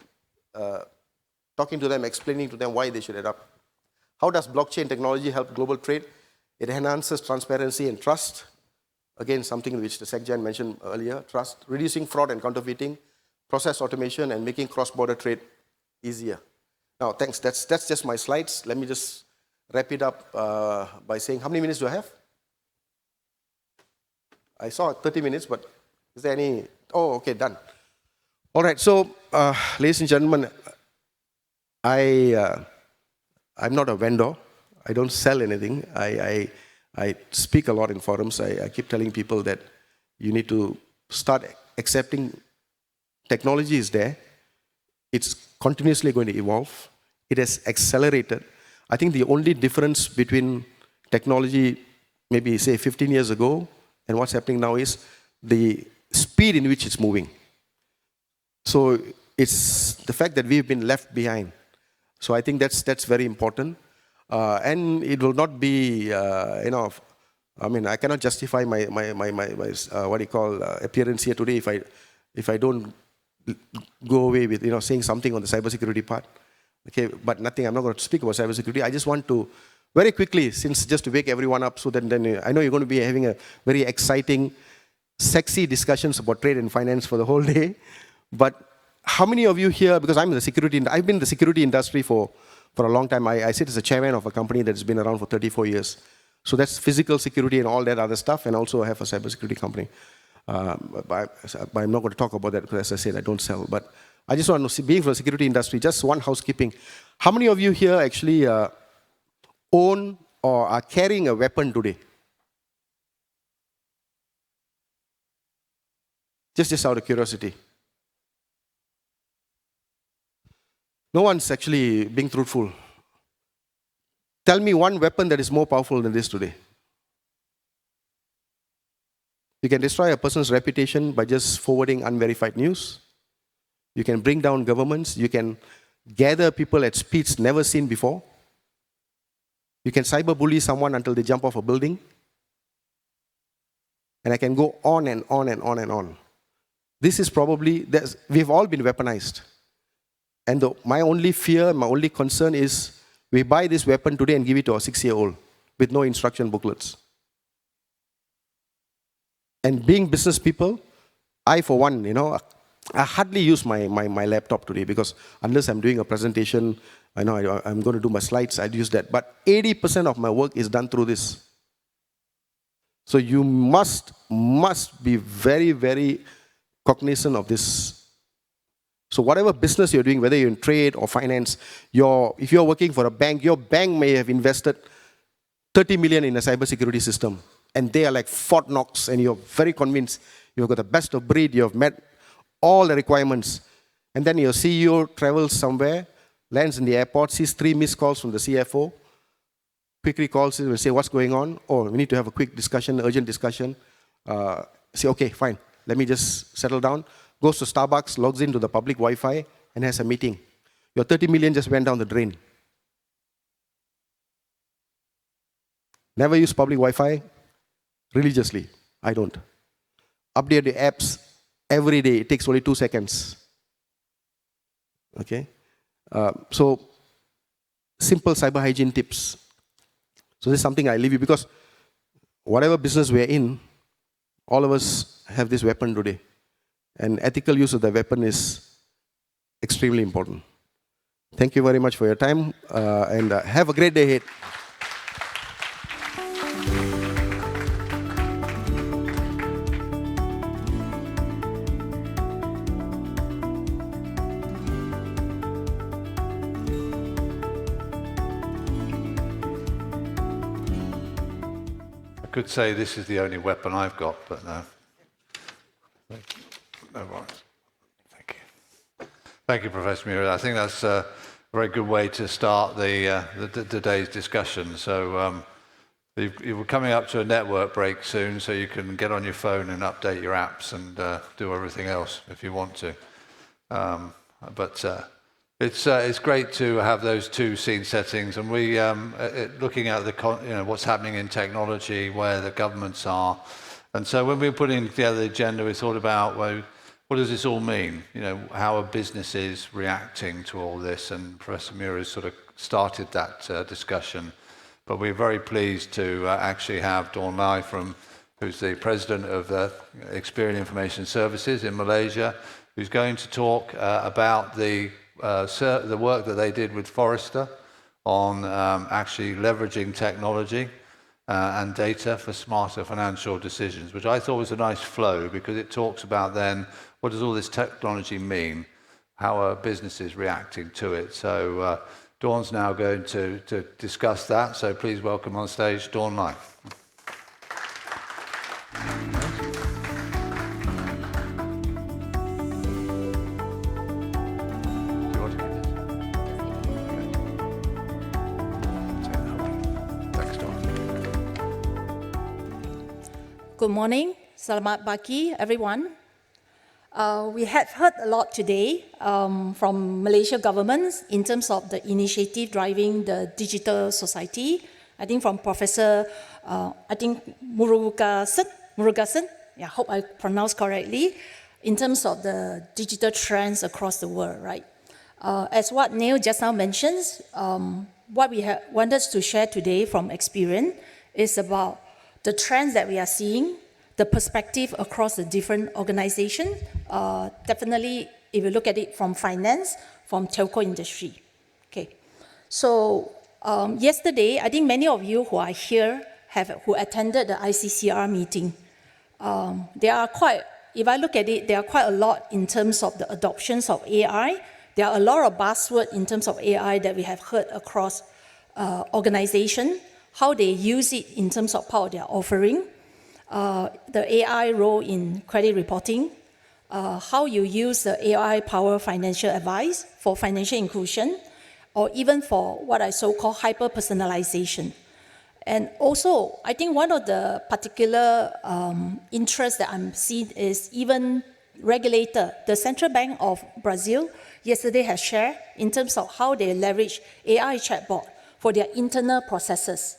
talking to them, explaining to them why they should adapt. How does blockchain technology help global trade? It enhances transparency and trust. Again, something which the SecGen mentioned earlier, trust, reducing fraud and counterfeiting, process automation, and making cross-border trade easier. Now, thanks. That's just my slides. Let me just wrap it up by saying, how many minutes do I have? I saw 30 minutes, but is there any? Oh, okay, done. All right, so ladies and gentlemen, I'm not a vendor. I don't sell anything. I speak a lot in forums. I keep telling people that you need to start accepting technology is there. It's continuously going to evolve. It has accelerated. I think the only difference between technology, maybe say 15 years ago, and what's happening now is the speed in which it's moving. So it's the fact that we've been left behind. So I think that's very important. And it will not be, I cannot justify my appearance here today if I don't go away with, saying something on the cybersecurity part. Okay, but nothing, I'm not going to speak about cybersecurity. I just want to, very quickly, just to wake everyone up, so then I know you're going to be having a very exciting, sexy discussions about trade and finance for the whole day. But how many of you here, because I've been in the security industry for a long time. I sit as a chairman of a company that's been around for 34 years. So that's physical security and all that other stuff, and also I have a cybersecurity company. But I'm not going to talk about that because, as I said, I don't sell. But I just want to see, being from the security industry, just one housekeeping. How many of you here actually own or are carrying a weapon today? Just out of curiosity. No one's actually being truthful. Tell me one weapon that is more powerful than this today. You can destroy a person's reputation by just forwarding unverified news. You can bring down governments. You can gather people at speeds never seen before. You can cyberbully someone until they jump off a building. And I can go on and on and on and on. This is probably, we've all been weaponized. And my only fear, my only concern is we buy this weapon today and give it to our 6-year-old with no instruction booklets. And being business people, I for one, I hardly use my laptop today because unless I'm doing a presentation, I know I'm going to do my slides, I'd use that. But 80% of my work is done through this. So you must be very, very cognizant of this. So whatever business you're doing, whether you're in trade or finance, if you're working for a bank, your bank may have invested 30 million in a cybersecurity system. And they are like Fort Knox, and you're very convinced you've got the best of breed, you've met all the requirements. And then your CEO travels somewhere, lands in the airport, sees 3 missed calls from the CFO, quickly calls him and say, what's going on? Oh, we need to have a quick discussion, urgent discussion. Say, okay, fine, let me just settle down. Goes to Starbucks, logs into the public Wi-Fi, and has a meeting. Your 30 million just went down the drain. Never use public Wi-Fi religiously. I don't. Update the apps every day. It takes only 2 seconds. Okay? So, simple cyber hygiene tips. So this is something I leave you because whatever business we're in, all of us have this weapon today. And ethical use of the weapon is extremely important. Thank you very much for your time and have a great day ahead. I could say this is the only weapon I've got, but no. No worries. Thank you. Thank you, Professor Mura. I think that's a very good way to start today's discussion. So you're coming up to a network break soon, so you can get on your phone and update your apps and do everything else if you want to. It's great to have those two scene settings, and we looking at what's happening in technology, where the governments are, and so when we were putting together the agenda, we thought about, well, what does this all mean? How are businesses reacting to all this? And Professor Mura sort of started that discussion, but we're very pleased to actually have Dawn Lai who's the president of Experian Information Services in Malaysia, who's going to talk about the work that they did with Forrester on actually leveraging technology and data for smarter financial decisions, which I thought was a nice flow because it talks about then what does all this technology mean? How are businesses reacting to it? So Dawn's now going to discuss that. So please welcome on stage Dawn Lai. Good morning, selamat pagi, everyone. We have heard a lot today from Malaysia governments in terms of the initiative driving the digital society. I think from Professor, Murugasan, I hope I pronounced correctly, in terms of the digital trends across the world, right? As what Neil just now mentions, what we wanted to share today from Experian is about the trends that we are seeing, the perspective across the different organizations, definitely if you look at it from finance, from telco industry. Okay, so yesterday, I think many of you who are here who attended the ICCR meeting. There are quite, if I look at it, there are quite a lot in terms of the adoptions of AI. There are a lot of buzzwords in terms of AI that we have heard across organizations, how they use it in terms of part of their offering, the AI role in credit reporting, how you use the AI-powered financial advice for financial inclusion, or even for what I so-call hyper-personalization. And also, I think one of the particular interests that I'm seeing is even regulator, the Central Bank of Brazil, yesterday has shared in terms of how they leverage AI chatbot for their internal processes.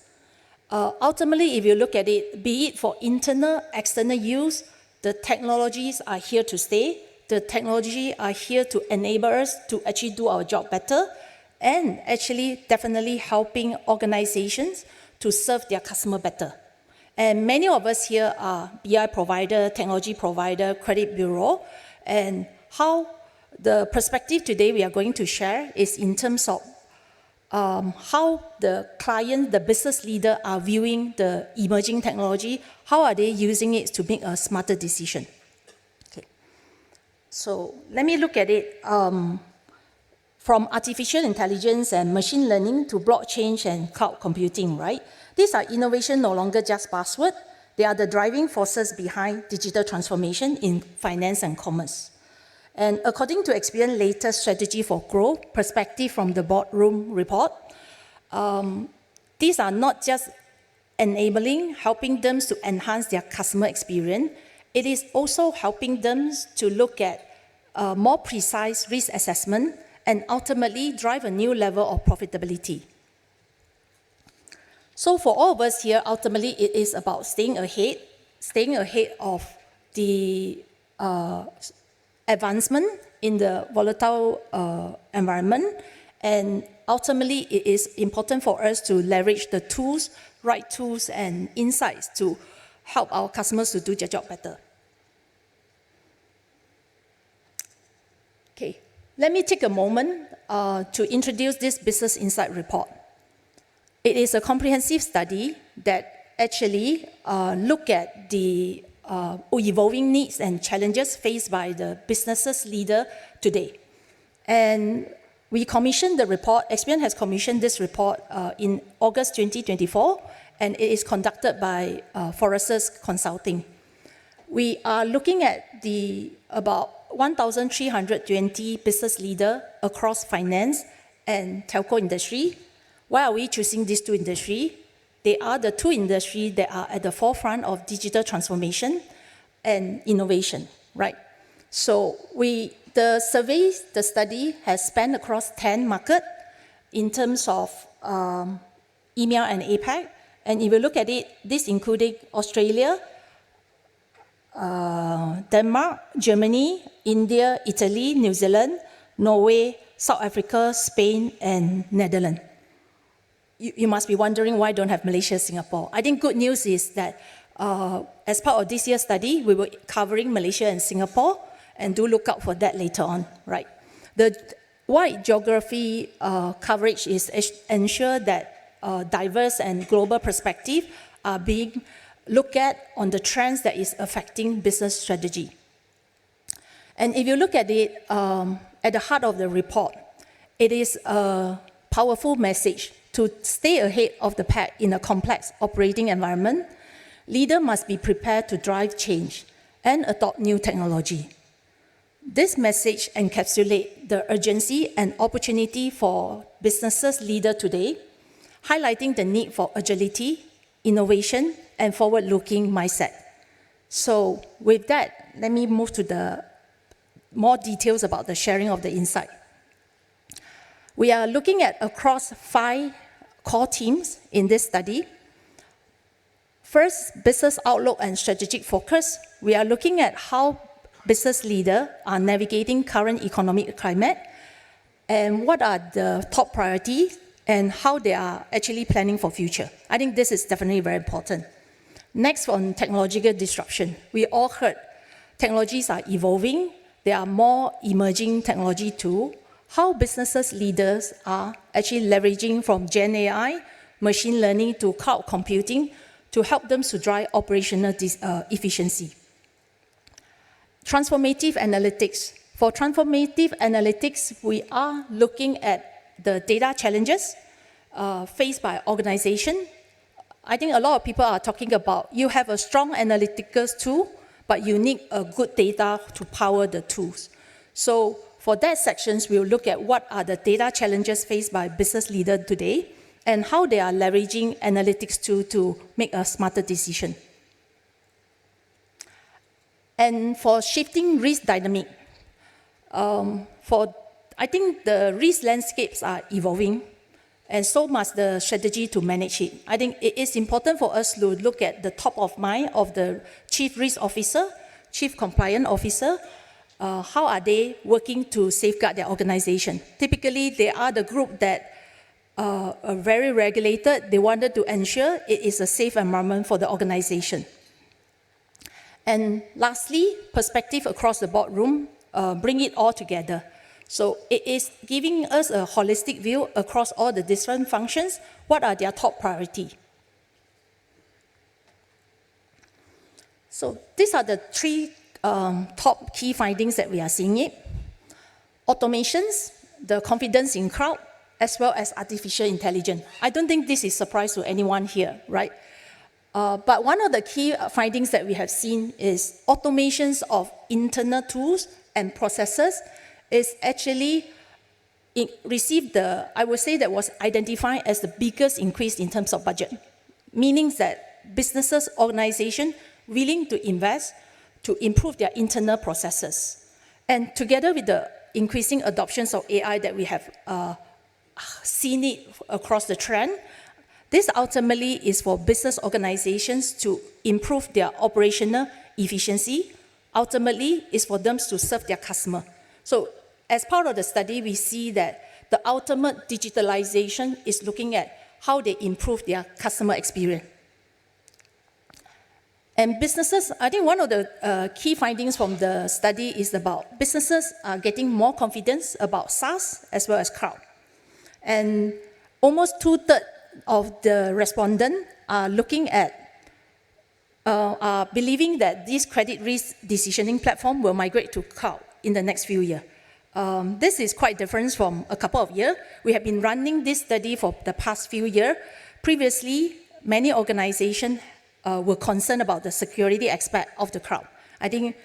Ultimately, if you look at it, be it for internal, external use, the technologies are here to stay. The technology are here to enable us to actually do our job better, and actually definitely helping organizations to serve their customer better. And many of us here are BI provider, technology provider, credit bureau, and how the perspective today we are going to share is in terms of how the client, the business leader are viewing the emerging technology, how are they using it to make a smarter decision. Okay. So let me look at it from artificial intelligence and machine learning to blockchain and cloud computing, right? These are innovation no longer just buzzwords. They are the driving forces behind digital transformation in finance and commerce. And according to Experian's latest strategy for growth, perspective from the boardroom report, these are not just enabling, helping them to enhance their customer experience. It is also helping them to look at more precise risk assessment and ultimately drive a new level of profitability. So for all of us here, ultimately it is about staying ahead of the advancement in the volatile environment, and ultimately it is important for us to leverage the tools, right tools and insights to help our customers to do their job better. Okay, let me take a moment to introduce this Business Insight Report. It is a comprehensive study that actually look at the evolving needs and challenges faced by the businesses leader today. And we commissioned the report, Experian has commissioned this report in August 2024, and it is conducted by Forrester's Consulting. We are looking at about 1,320 business leaders across finance and telco industry. Why are we choosing these two industries? They are the two industries that are at the forefront of digital transformation and innovation, right? So the survey, the study has spanned across 10 markets in terms of EMEA and APAC. And if you look at it, this including Australia, Denmark, Germany, India, Italy, New Zealand, Norway, South Africa, Spain, and Netherlands. You must be wondering why don't have Malaysia, Singapore. I think good news is that as part of this year's study, we were covering Malaysia and Singapore, and do look out for that later on, right? The wide geography coverage is ensure that diverse and global perspective are being looked at on the trends that is affecting business strategy. And if you look at it, at the heart of the report, it is a powerful message to stay ahead of the pack in a complex operating environment. Leaders must be prepared to drive change and adopt new technology. This message encapsulates the urgency and opportunity for businesses leaders today, highlighting the need for agility, innovation, and forward-looking mindset. So with that, let me move to the more details about the sharing of the insight. We are looking at across 5 core themes in this study. First, business outlook and strategic focus. We are looking at how business leaders are navigating current economic climate and what are the top priorities and how they are actually planning for future. I think this is definitely very important. Next, on technological disruption. We all heard technologies are evolving. There are more emerging technology too. How businesses leaders are actually leveraging from Gen AI, machine learning to cloud computing to help them to drive operational efficiency. Transformative analytics. For transformative analytics, we are looking at the data challenges faced by organization. I think a lot of people are talking about you have a strong analytical tool, but you need a good data to power the tools. So for that sections, we'll look at what are the data challenges faced by business leaders today and how they are leveraging analytics to make a smarter decision. And for shifting risk dynamic, I think the risk landscapes are evolving, and so must the strategy to manage it. I think it is important for us to look at the top of mind of the Chief Risk Officer, Chief Compliance Officer. How are they working to safeguard their organization? Typically, they are the group that are very regulated. They wanted to ensure it is a safe environment for the organization. And lastly, perspective across the boardroom, bring it all together. So it is giving us a holistic view across all the different functions. What are their top priority? So these are the three top key findings that we are seeing it. Automations, the confidence in crowd, as well as artificial intelligence. I don't think this is a surprise to anyone here, right? But one of the key findings that we have seen is automations of internal tools and processes is actually received I would say that was identified as the biggest increase in terms of budget, meaning that businesses, organizations willing to invest to improve their internal processes. And together with the increasing adoptions of AI that we have seen it across the trend, this ultimately is for business organizations to improve their operational efficiency. Ultimately, is for them to serve their customer. So as part of the study, we see that the ultimate digitalization is looking at how they improve their customer experience. And businesses, I think one of the key findings from the study is about businesses are getting more confidence about SaaS as well as cloud. And almost 2/3 of the respondents are looking at, are believing that this credit risk decisioning platform will migrate to cloud in the next few years. This is quite different from a couple of years. We have been running this study for the past few years. Previously, many organizations were concerned about the security aspect of the cloud. I think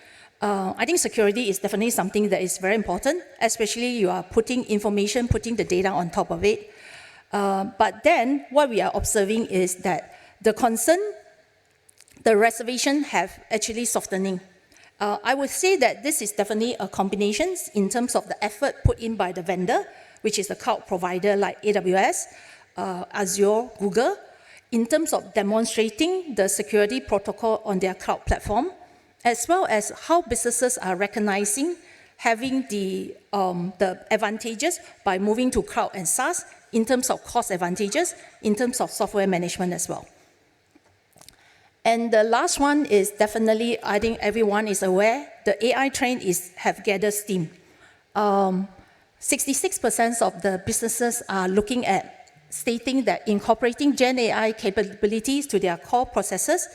security is definitely something that is very important, especially you are putting information, putting the data on top of it. But then what we are observing is that the concern, the reservation have actually softening. I would say that this is definitely a combination in terms of the effort put in by the vendor, which is a cloud provider like AWS, Azure, Google, in terms of demonstrating the security protocol on their cloud platform, as well as how businesses are recognizing having the advantages by moving to cloud and SaaS in terms of cost advantages, in terms of software management as well. And the last one is definitely, I think everyone is aware, the AI trend have gathered steam. 66% of the businesses are looking at stating that incorporating Gen AI capabilities to their core processes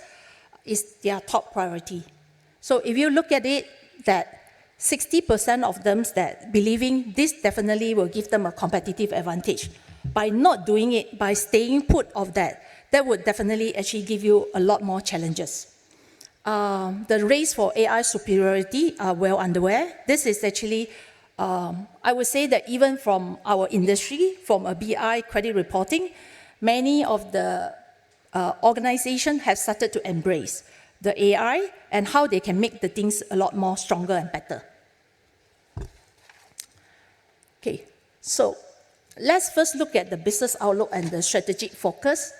is their top priority. So if you look at it, that 60% of them that believing this definitely will give them a competitive advantage. By not doing it, by staying put of that would definitely actually give you a lot more challenges. The race for AI superiority are well underway. This is actually, I would say that even from our industry, from a BI credit reporting, many of the organizations have started to embrace the AI and how they can make the things a lot more stronger and better. Okay, so let's first look at the business outlook and the strategic focus.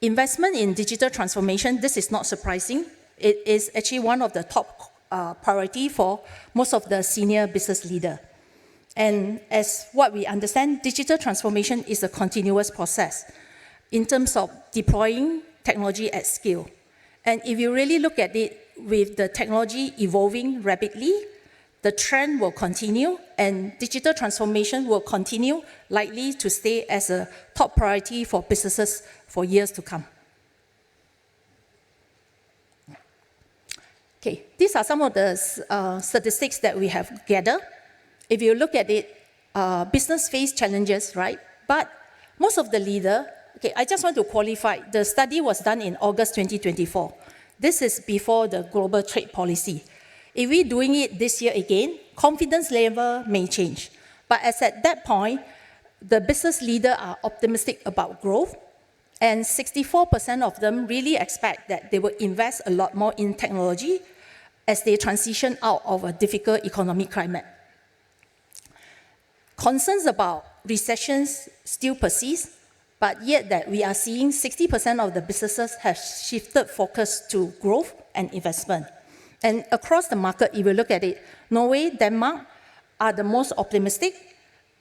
Investment in digital transformation, this is not surprising. It is actually one of the top priority for most of the senior business leaders. And as what we understand, digital transformation is a continuous process in terms of deploying technology at scale. And if you really look at it, with the technology evolving rapidly, the trend will continue and digital transformation will continue, likely to stay as a top priority for businesses for years to come. Okay, these are some of the statistics that we have gathered. If you look at it, business face challenges, right? But most of the leader, okay, I just want to qualify, the study was done in August 2024. This is before the global trade policy. If we're doing it this year again, confidence level may change. But as at that point, the business leaders are optimistic about growth, and 64% of them really expect that they will invest a lot more in technology as they transition out of a difficult economic climate. Concerns about recessions still persist, but yet that we are seeing 60% of the businesses have shifted focus to growth and investment. And across the market, if you look at it, Norway, Denmark are the most optimistic,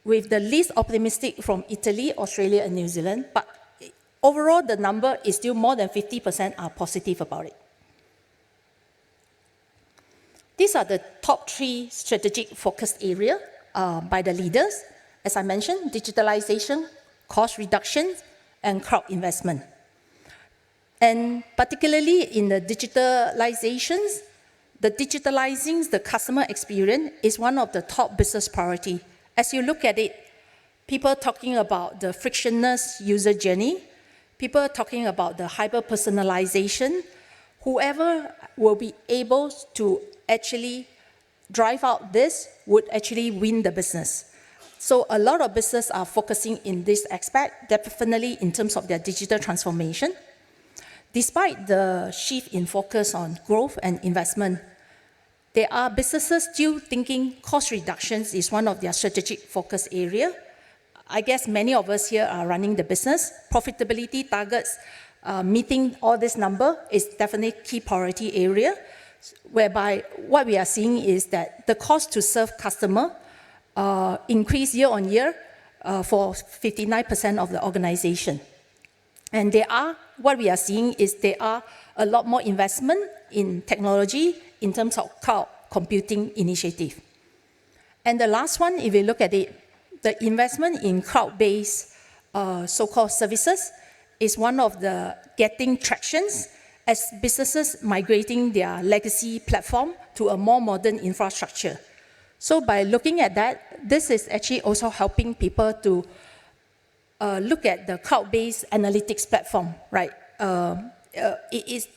with the least optimistic from Italy, Australia, and New Zealand. But overall, the number is still more than 50% are positive about it. These are the top 3 strategic focus areas by the leaders. As I mentioned, digitalization, cost reduction, and crowd investment. And particularly in the digitalizing the customer experience is one of the top business priority. As you look at it, people talking about the frictionless user journey, people talking about the hyper-personalization, whoever will be able to actually drive out this would actually win the business. So a lot of businesses are focusing in this aspect, definitely in terms of their digital transformation. Despite the shift in focus on growth and investment, there are businesses still thinking cost reductions is one of their strategic focus area. I guess many of us here are running the business. Profitability targets, meeting all this number is definitely key priority area, whereby what we are seeing is that the cost to serve customer increase year on year for 59% of the organization. And what we are seeing is there are a lot more investment in technology in terms of cloud computing initiative. And the last one, if you look at it, the investment in cloud-based so-called services is one of the getting tractions as businesses migrating their legacy platform to a more modern infrastructure. So by looking at that, this is actually also helping people to look at the cloud-based analytics platform, right? It is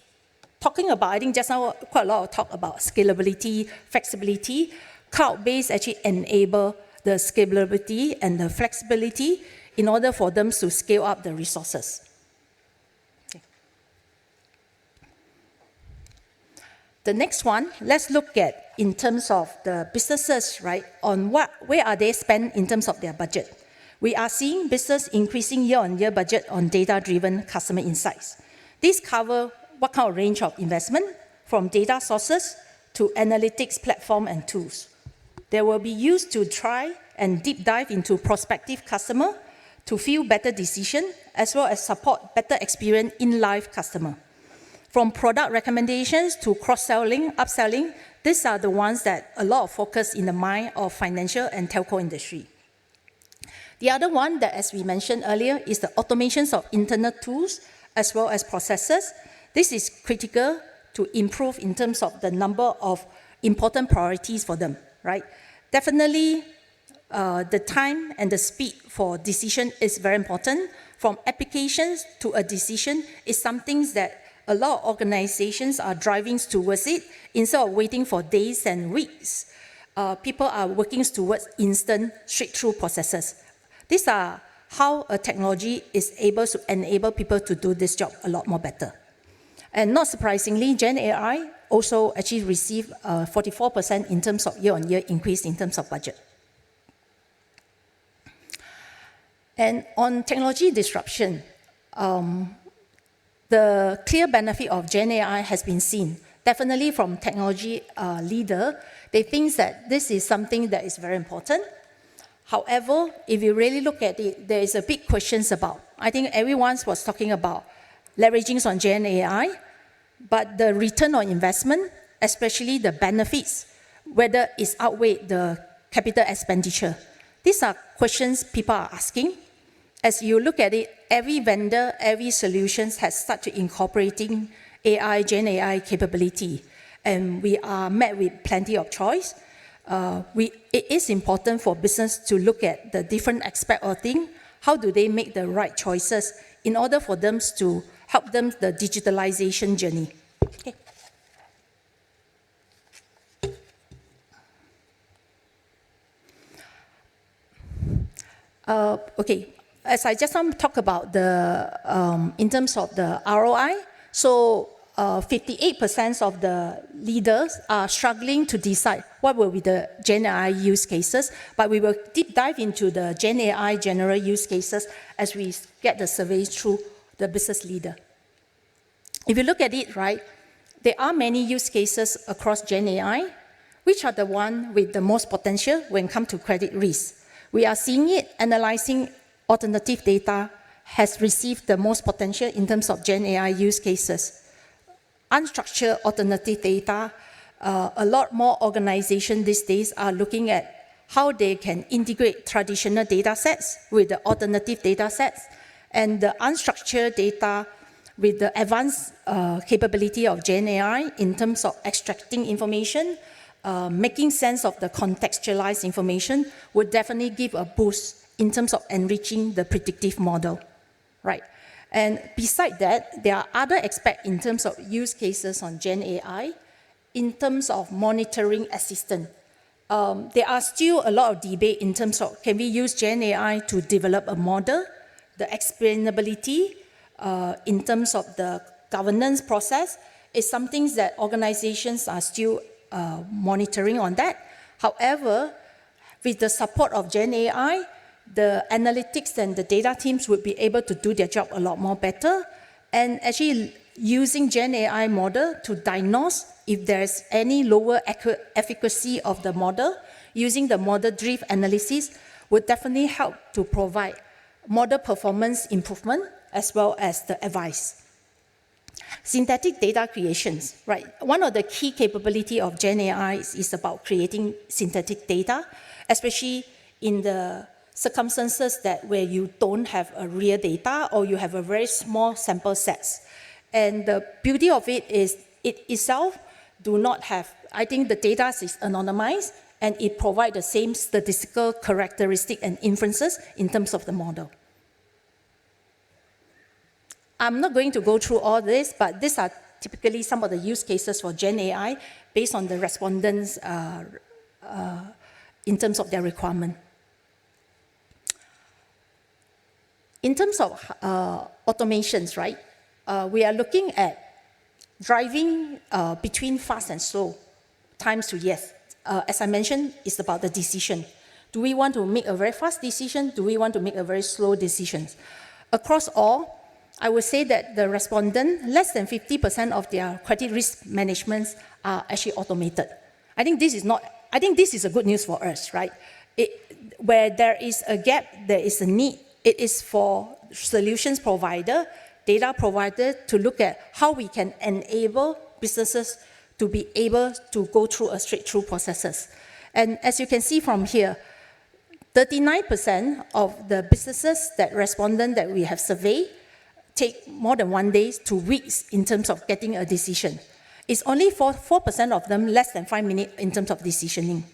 talking about, I think just now quite a lot of talk about scalability, flexibility. Cloud-based actually enable the scalability and the flexibility in order for them to scale up the resources. Okay. The next one, let's look at in terms of the businesses, right, on where are they spent in terms of their budget. We are seeing business increasing year-on-year budget on data-driven customer insights. These cover what kind of range of investment, from data sources to analytics platform and tools. They will be used to try and deep dive into prospective customer to feel better decision, as well as support better experience in live customer. From product recommendations to cross-selling, upselling, these are the ones that a lot of focus in the mind of financial and telco industry. The other one that, as we mentioned earlier, is the automations of internal tools as well as processes. This is critical to improve in terms of the number of important priorities for them, right? Definitely, the time and the speed for decision is very important. From applications to a decision is something that a lot of organizations are driving towards it. Instead of waiting for days and weeks, people are working towards instant, straight-through processes. These are how a technology is able to enable people to do this job a lot more better. And not surprisingly, Gen AI also actually received 44% in terms of year-on-year increase in terms of budget. And on technology disruption, the clear benefit of Gen AI has been seen. Definitely from technology leader, they think that this is something that is very important. However, if you really look at it, there is a big questions about, I think everyone was talking about leveraging on Gen AI, but the return on investment, especially the benefits, whether it's outweighed the capital expenditure. These are questions people are asking. As you look at it, every vendor, every solution has started incorporating AI, Gen AI capability, and we are met with plenty of choice. It is important for business to look at the different aspects of things. How do they make the right choices in order for them to help them the digitalization journey? Okay. Okay, as I just talked about the, in terms of the ROI, so 58% of the leaders are struggling to decide what will be the Gen AI use cases, but we will deep dive into the Gen AI general use cases as we get the surveys through the business leader. If you look at it, right, there are many use cases across Gen AI. Which are the one with the most potential when it comes to credit risk? We are seeing it, analyzing alternative data has received the most potential in terms of Gen AI use cases. Unstructured alternative data, a lot more organizations these days are looking at how they can integrate traditional data sets with the alternative data sets, and the unstructured data with the advanced capability of Gen AI in terms of extracting information, making sense of the contextualized information would definitely give a boost in terms of enriching the predictive model, right? And beside that, there are other aspects in terms of use cases on Gen AI, in terms of monitoring assistance. There are still a lot of debate in terms of can we use Gen AI to develop a model, the explainability in terms of the governance process is something that organizations are still monitoring on that. However, with the support of Gen AI, the analytics and the data teams would be able to do their job a lot more better, and actually using Gen AI model to diagnose if there's any lower efficacy of the model, using the model-driven analysis would definitely help to provide model performance improvement as well as the advice. Synthetic data creations, right? One of the key capability of Gen AI is about creating synthetic data, especially in the circumstances that where you don't have a real data or you have a very small sample sets. And the beauty of it is it itself do not have, I think the data is anonymized and it provides the same statistical characteristic and inferences in terms of the model. I'm not going to go through all this, but these are typically some of the use cases for Gen AI based on the respondents in terms of their requirement. In terms of automations, right, we are looking at driving between fast and slow times to yes. As I mentioned, it's about the decision. Do we want to make a very fast decision? Do we want to make a very slow decision? Across all, I would say that the respondent, less than 50% of their credit risk management are actually automated. I think this is a good news for us, right? Where there is a gap, there is a need. It is for solutions provider, data provider to look at how we can enable businesses to be able to go through a straight-through processes. And as you can see from here, 39% of the businesses that we have surveyed take more than 1 day to weeks in terms of getting a decision. It's only 4% of them less than 5 minutes in terms of decisioning.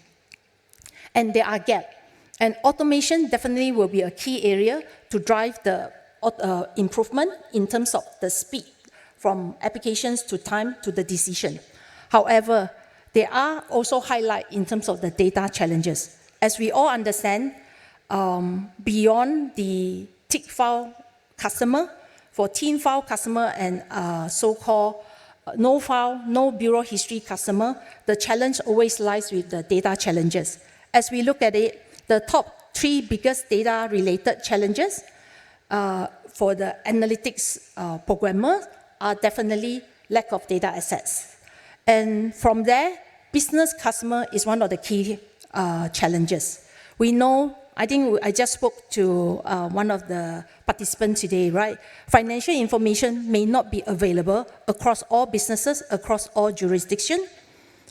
And there are gaps. And automation definitely will be a key area to drive the improvement in terms of the speed from applications to time to the decision. However, there are also highlights in terms of the data challenges. As we all understand, beyond the tick file customer, for teen file customer and so-called no file, no bureau history customer, the challenge always lies with the data challenges. As we look at it, the top 3 biggest data-related challenges for the analytics programmer are definitely lack of data assets. And from there, business customer is one of the key challenges. We know, I think I just spoke to one of the participants today, right? Financial information may not be available across all businesses, across all jurisdictions.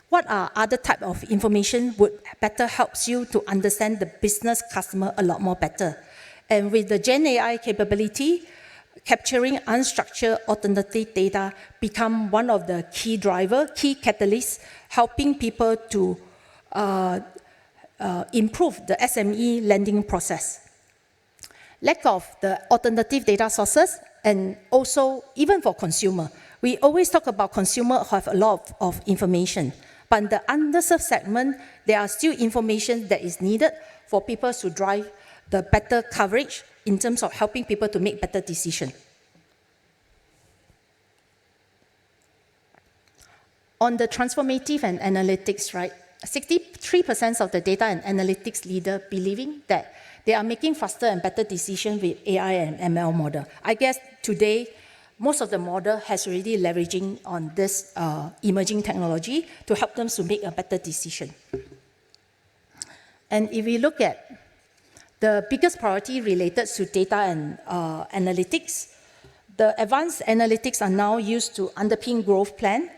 What are other type of information would better helps you to understand the business customer a lot more better? And with the Gen AI capability, capturing unstructured alternative data become one of the key driver, key catalysts, helping people to improve the SME lending process. Lack of the alternative data sources, and also even for consumer. We always talk about consumer have a lot of information, but in the underserved segment, there are still information that is needed for people to drive the better coverage in terms of helping people to make better decisions. On the transformative and analytics, right, 63% of the data and analytics leader believing that they are making faster and better decisions with AI and ML model. I guess today, most of the model has already leveraging on this emerging technology to help them to make a better decision. And if we look at the biggest priority related to data and analytics, the advanced analytics are now used to underpin growth plan,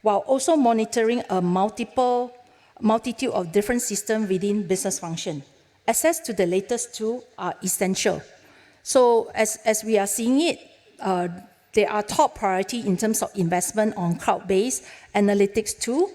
while also monitoring a multitude of different systems within business function. Access to the latest tool are essential. So as we are seeing it, they are top priority in terms of investment on cloud-based analytics tool,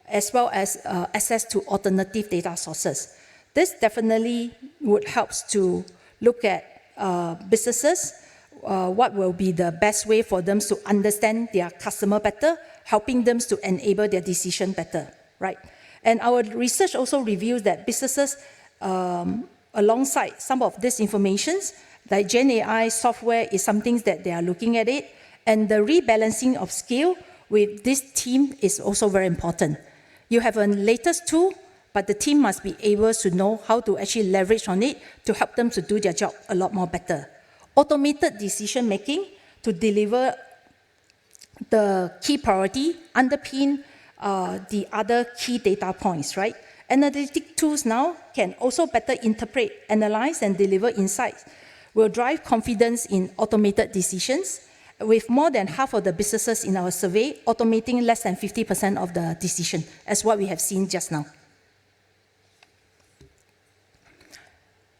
as well as access to alternative data sources. This definitely would help to look at businesses, what will be the best way for them to understand their customer better, helping them to enable their decision better, right? And our research also reveals that businesses, alongside some of this information, like Gen AI software is something that they are looking at it, and the rebalancing of skill with this team is also very important. You have a latest tool, but the team must be able to know how to actually leverage on it to help them to do their job a lot more better. Automated decision making to deliver the key priority, underpin the other key data points, right? Analytic tools now can also better interpret, analyze, and deliver insights, will drive confidence in automated decisions, with more than half of the businesses in our survey automating less than 50% of the decision, as what we have seen just now.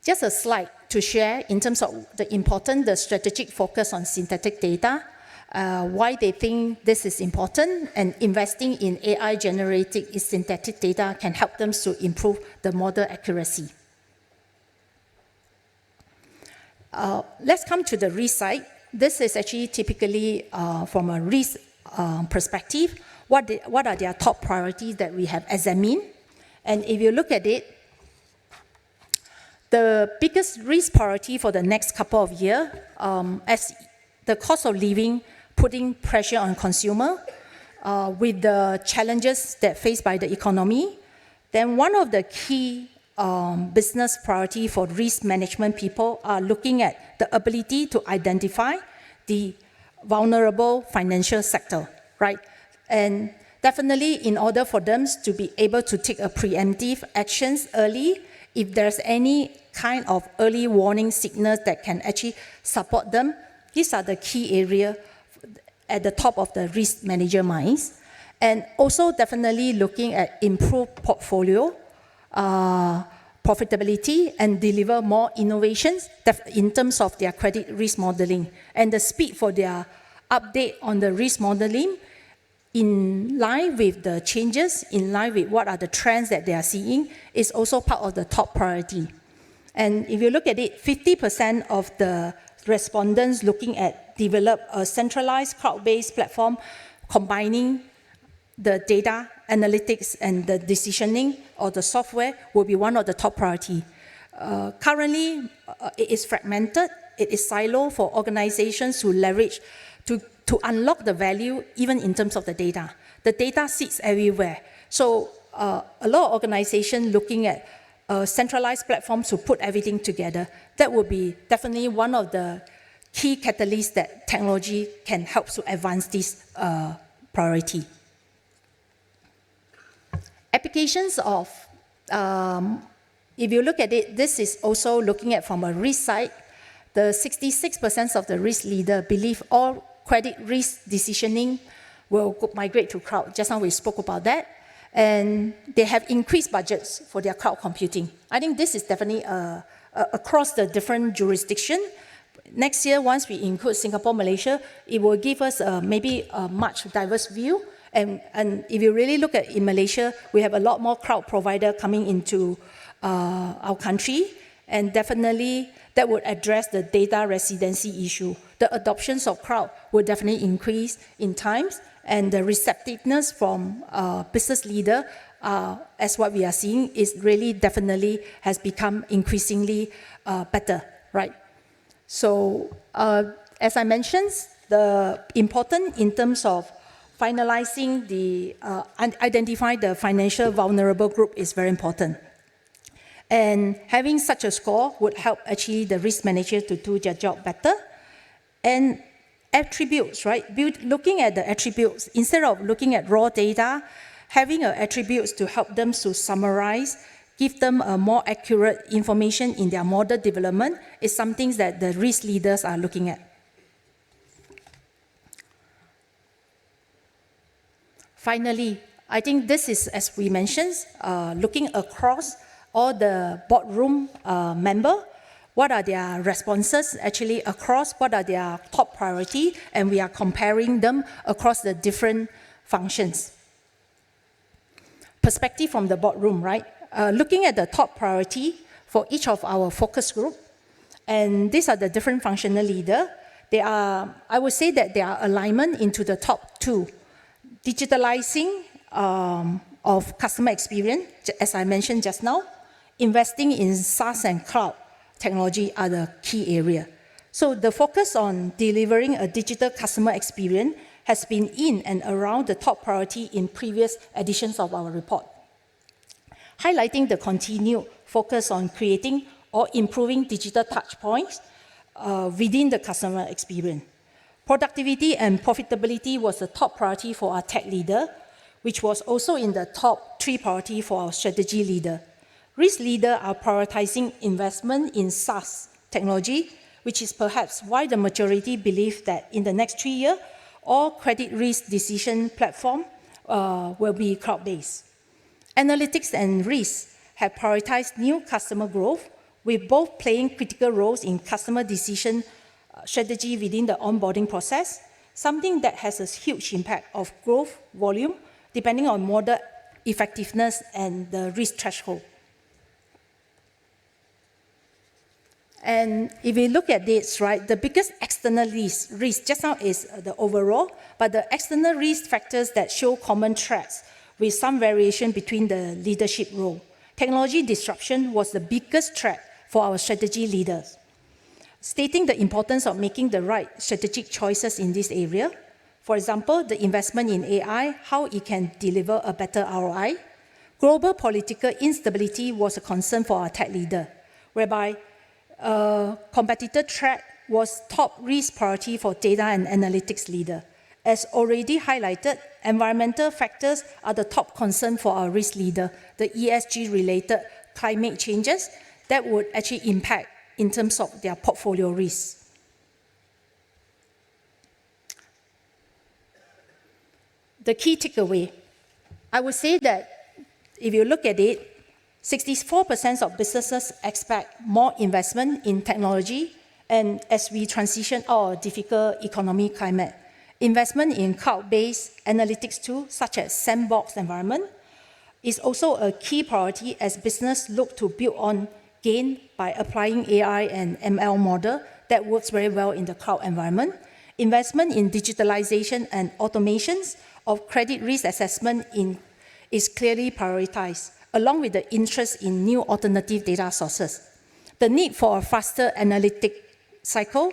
Just a slide to share in terms of the strategic focus on synthetic data, why they think this is important, and investing in AI-generated synthetic data can help them to improve the model accuracy. Let's come to the risk side. This is actually typically from a risk perspective, what are their top priorities that we have examined. And if you look at it, the biggest risk priority for the next couple of years, as the cost of living putting pressure on consumer, with the challenges that faced by the economy, then one of the key business priority for risk management people are looking at the ability to identify the vulnerable financial sector, right? And definitely in order for them to be able to take a preemptive actions early, if there's any kind of early warning signals that can actually support them, these are the key areas at the top of the risk manager minds. And also definitely looking at improved portfolio, profitability, and deliver more innovations in terms of their credit risk modeling, and the speed for their update on the risk modeling in line with the changes, in line with what are the trends that they are seeing, is also part of the top priority. And if you look at it, 50% of the respondents looking at develop a centralized cloud-based platform combining the data analytics and the decisioning or the software will be one of the top priority. Currently, it is fragmented, it is silo for organizations to leverage to unlock the value even in terms of the data. The data sits everywhere. So a lot of organizations looking at centralized platforms to put everything together. That would be definitely one of the key catalysts that technology can help to advance this priority. Applications of, if you look at it, this is also looking at from a risk side. The 66% of the risk leader believe all credit risk decisioning will migrate to cloud. Just now we spoke about that. And they have increased budgets for their cloud computing. I think this is definitely across the different jurisdictions. Next year, once we include Singapore, Malaysia, it will give us maybe a much diverse view. And if you really look at in Malaysia, we have a lot more cloud provider coming into our country. And definitely that would address the data residency issue. The adoptions of cloud will definitely increase in times, and the receptiveness from business leader, as what we are seeing, is really definitely has become increasingly better, right? So, as I mentioned, the important in terms of finalizing the, identify the financial vulnerable group is very important. And having such a score would help actually the risk manager to do their job better. And attributes, right? Looking at the attributes, instead of looking at raw data, having attributes to help them to summarize, give them a more accurate information in their model development is something that the risk leaders are looking at. Finally, I think this is, as we mentioned, looking across all the boardroom members, what are their responses actually across, what are their top priority, and we are comparing them across the different functions. Perspective from the boardroom, right? Looking at the top priority for each of our focus group, and these are the different functional leaders. They are, I would say that they are alignment into the top two. Digitalizing of customer experience, as I mentioned just now, investing in SaaS and cloud technology are the key area. So the focus on delivering a digital customer experience has been in and around the top priority in previous editions of our report, highlighting the continued focus on creating or improving digital touchpoints within the customer experience. Productivity and profitability was the top priority for our tech leader, which was also in the top 3 priority for our strategy leader. Risk leaders are prioritizing investment in SaaS technology, which is perhaps why the majority believe that in the next 3 years, all credit risk decision platform will be cloud-based. Analytics and risk have prioritized new customer growth, with both playing critical roles in customer decision strategy within the onboarding process, something that has a huge impact of growth volume, depending on model effectiveness and the risk threshold. And if we look at this, right, the biggest external risk just now is the overall, but the external risk factors that show common threats with some variation between the leadership role. Technology disruption was the biggest threat for our strategy leaders, stating the importance of making the right strategic choices in this area. For example, the investment in AI, how it can deliver a better ROI. Global political instability was a concern for our tech leader, whereby competitor threat was top risk priority for data and analytics leader. As already highlighted, environmental factors are the top concern for our risk leader, the ESG-related climate changes that would actually impact in terms of their portfolio risk. The key takeaway, I would say that if you look at it, 64% of businesses expect more investment in technology, and as we transition our difficult economic climate, investment in cloud-based analytics tools such as sandbox environment is also a key priority as business look to build on gain by applying AI and ML model that works very well in the cloud environment. Investment in digitalization and automations of credit risk assessment is clearly prioritized, along with the interest in new alternative data sources. The need for a faster analytic cycle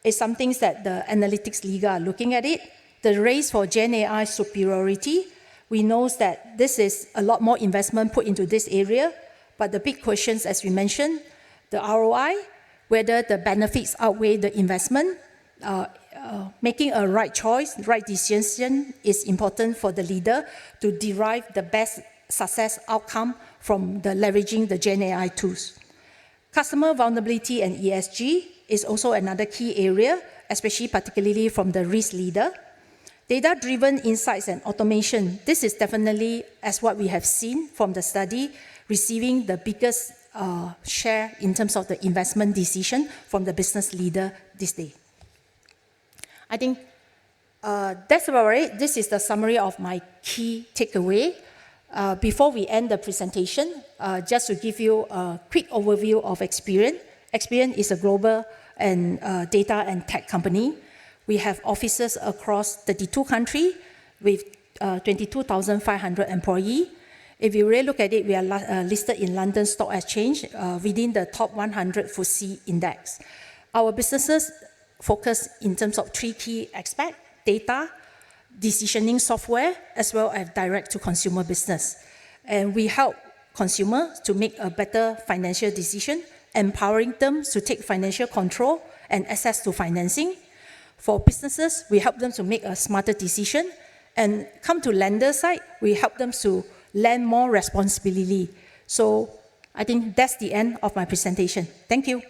is something that the analytics league are looking at it. The race for Gen AI superiority, we know that this is a lot more investment put into this area, but the big questions, as we mentioned, the ROI, whether the benefits outweigh the investment, making a right choice, right decision is important for the leader to derive the best success outcome from the leveraging the Gen AI tools. Customer vulnerability and ESG is also another key area, especially particularly from the risk leader. Data-driven insights and automation, this is definitely, as what we have seen from the study, receiving the biggest share in terms of the investment decision from the business leader this day. I think that's about it. This is the summary of my key takeaway. Before we end the presentation, just to give you a quick overview of experience Experian is a global and data and tech company. We have offices across 32 countries with 22,500 employees. If you really look at it, we are listed in London Stock Exchange within the top 100 FTSE index. Our businesses focus in terms of 3 key aspects: data, decisioning software, as well as direct-to-consumer business. And we help consumers to make a better financial decision, empowering them to take financial control and access to financing. For businesses, we help them to make a smarter decision. And come to lender side, we help them to lend more responsibly. So I think that's the end of my presentation. Thank you.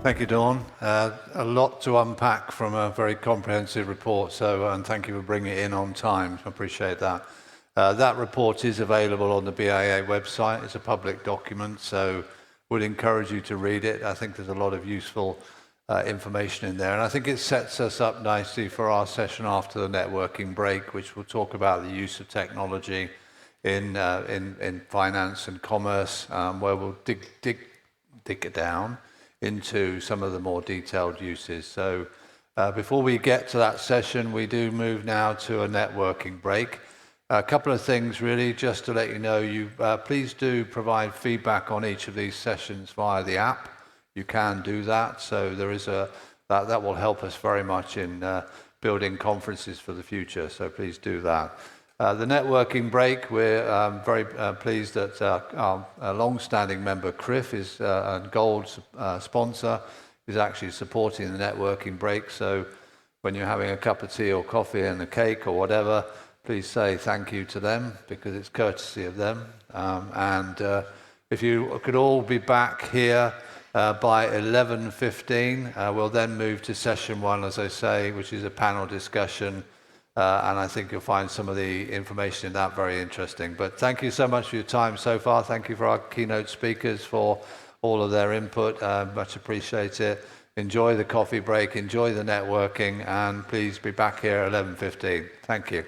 Thank you, Dawn. A lot to unpack from a very comprehensive report, and thank you for bringing it in on time. I appreciate that. That report is available on the BIIA website. It's a public document, so would encourage you to read it. I think there's a lot of useful information in there, and I think it sets us up nicely for our session after the networking break, which will talk about the use of technology in finance and commerce, where we'll dig it down into some of the more detailed uses. So before we get to that session, we do move now to a networking break. A couple of things really, just to let you know, please do provide feedback on each of these sessions via the app. You can do that, so there is that will help us very much in building conferences for the future, so please do that. The networking break, we're very pleased that our long-standing member, CRIF, is a gold sponsor, is actually supporting the networking break. So when you're having a cup of tea or coffee and a cake or whatever, please say thank you to them, because it's courtesy of them. And if you could all be back here by 11:15, we'll then move to session 1, as I say, which is a panel discussion. And I think you'll find some of the information in that very interesting. But thank you so much for your time so far. Thank you for our keynote speakers for all of their input. Much appreciate it. Enjoy the coffee break, enjoy the networking, and please be back here at 11:15. Thank you.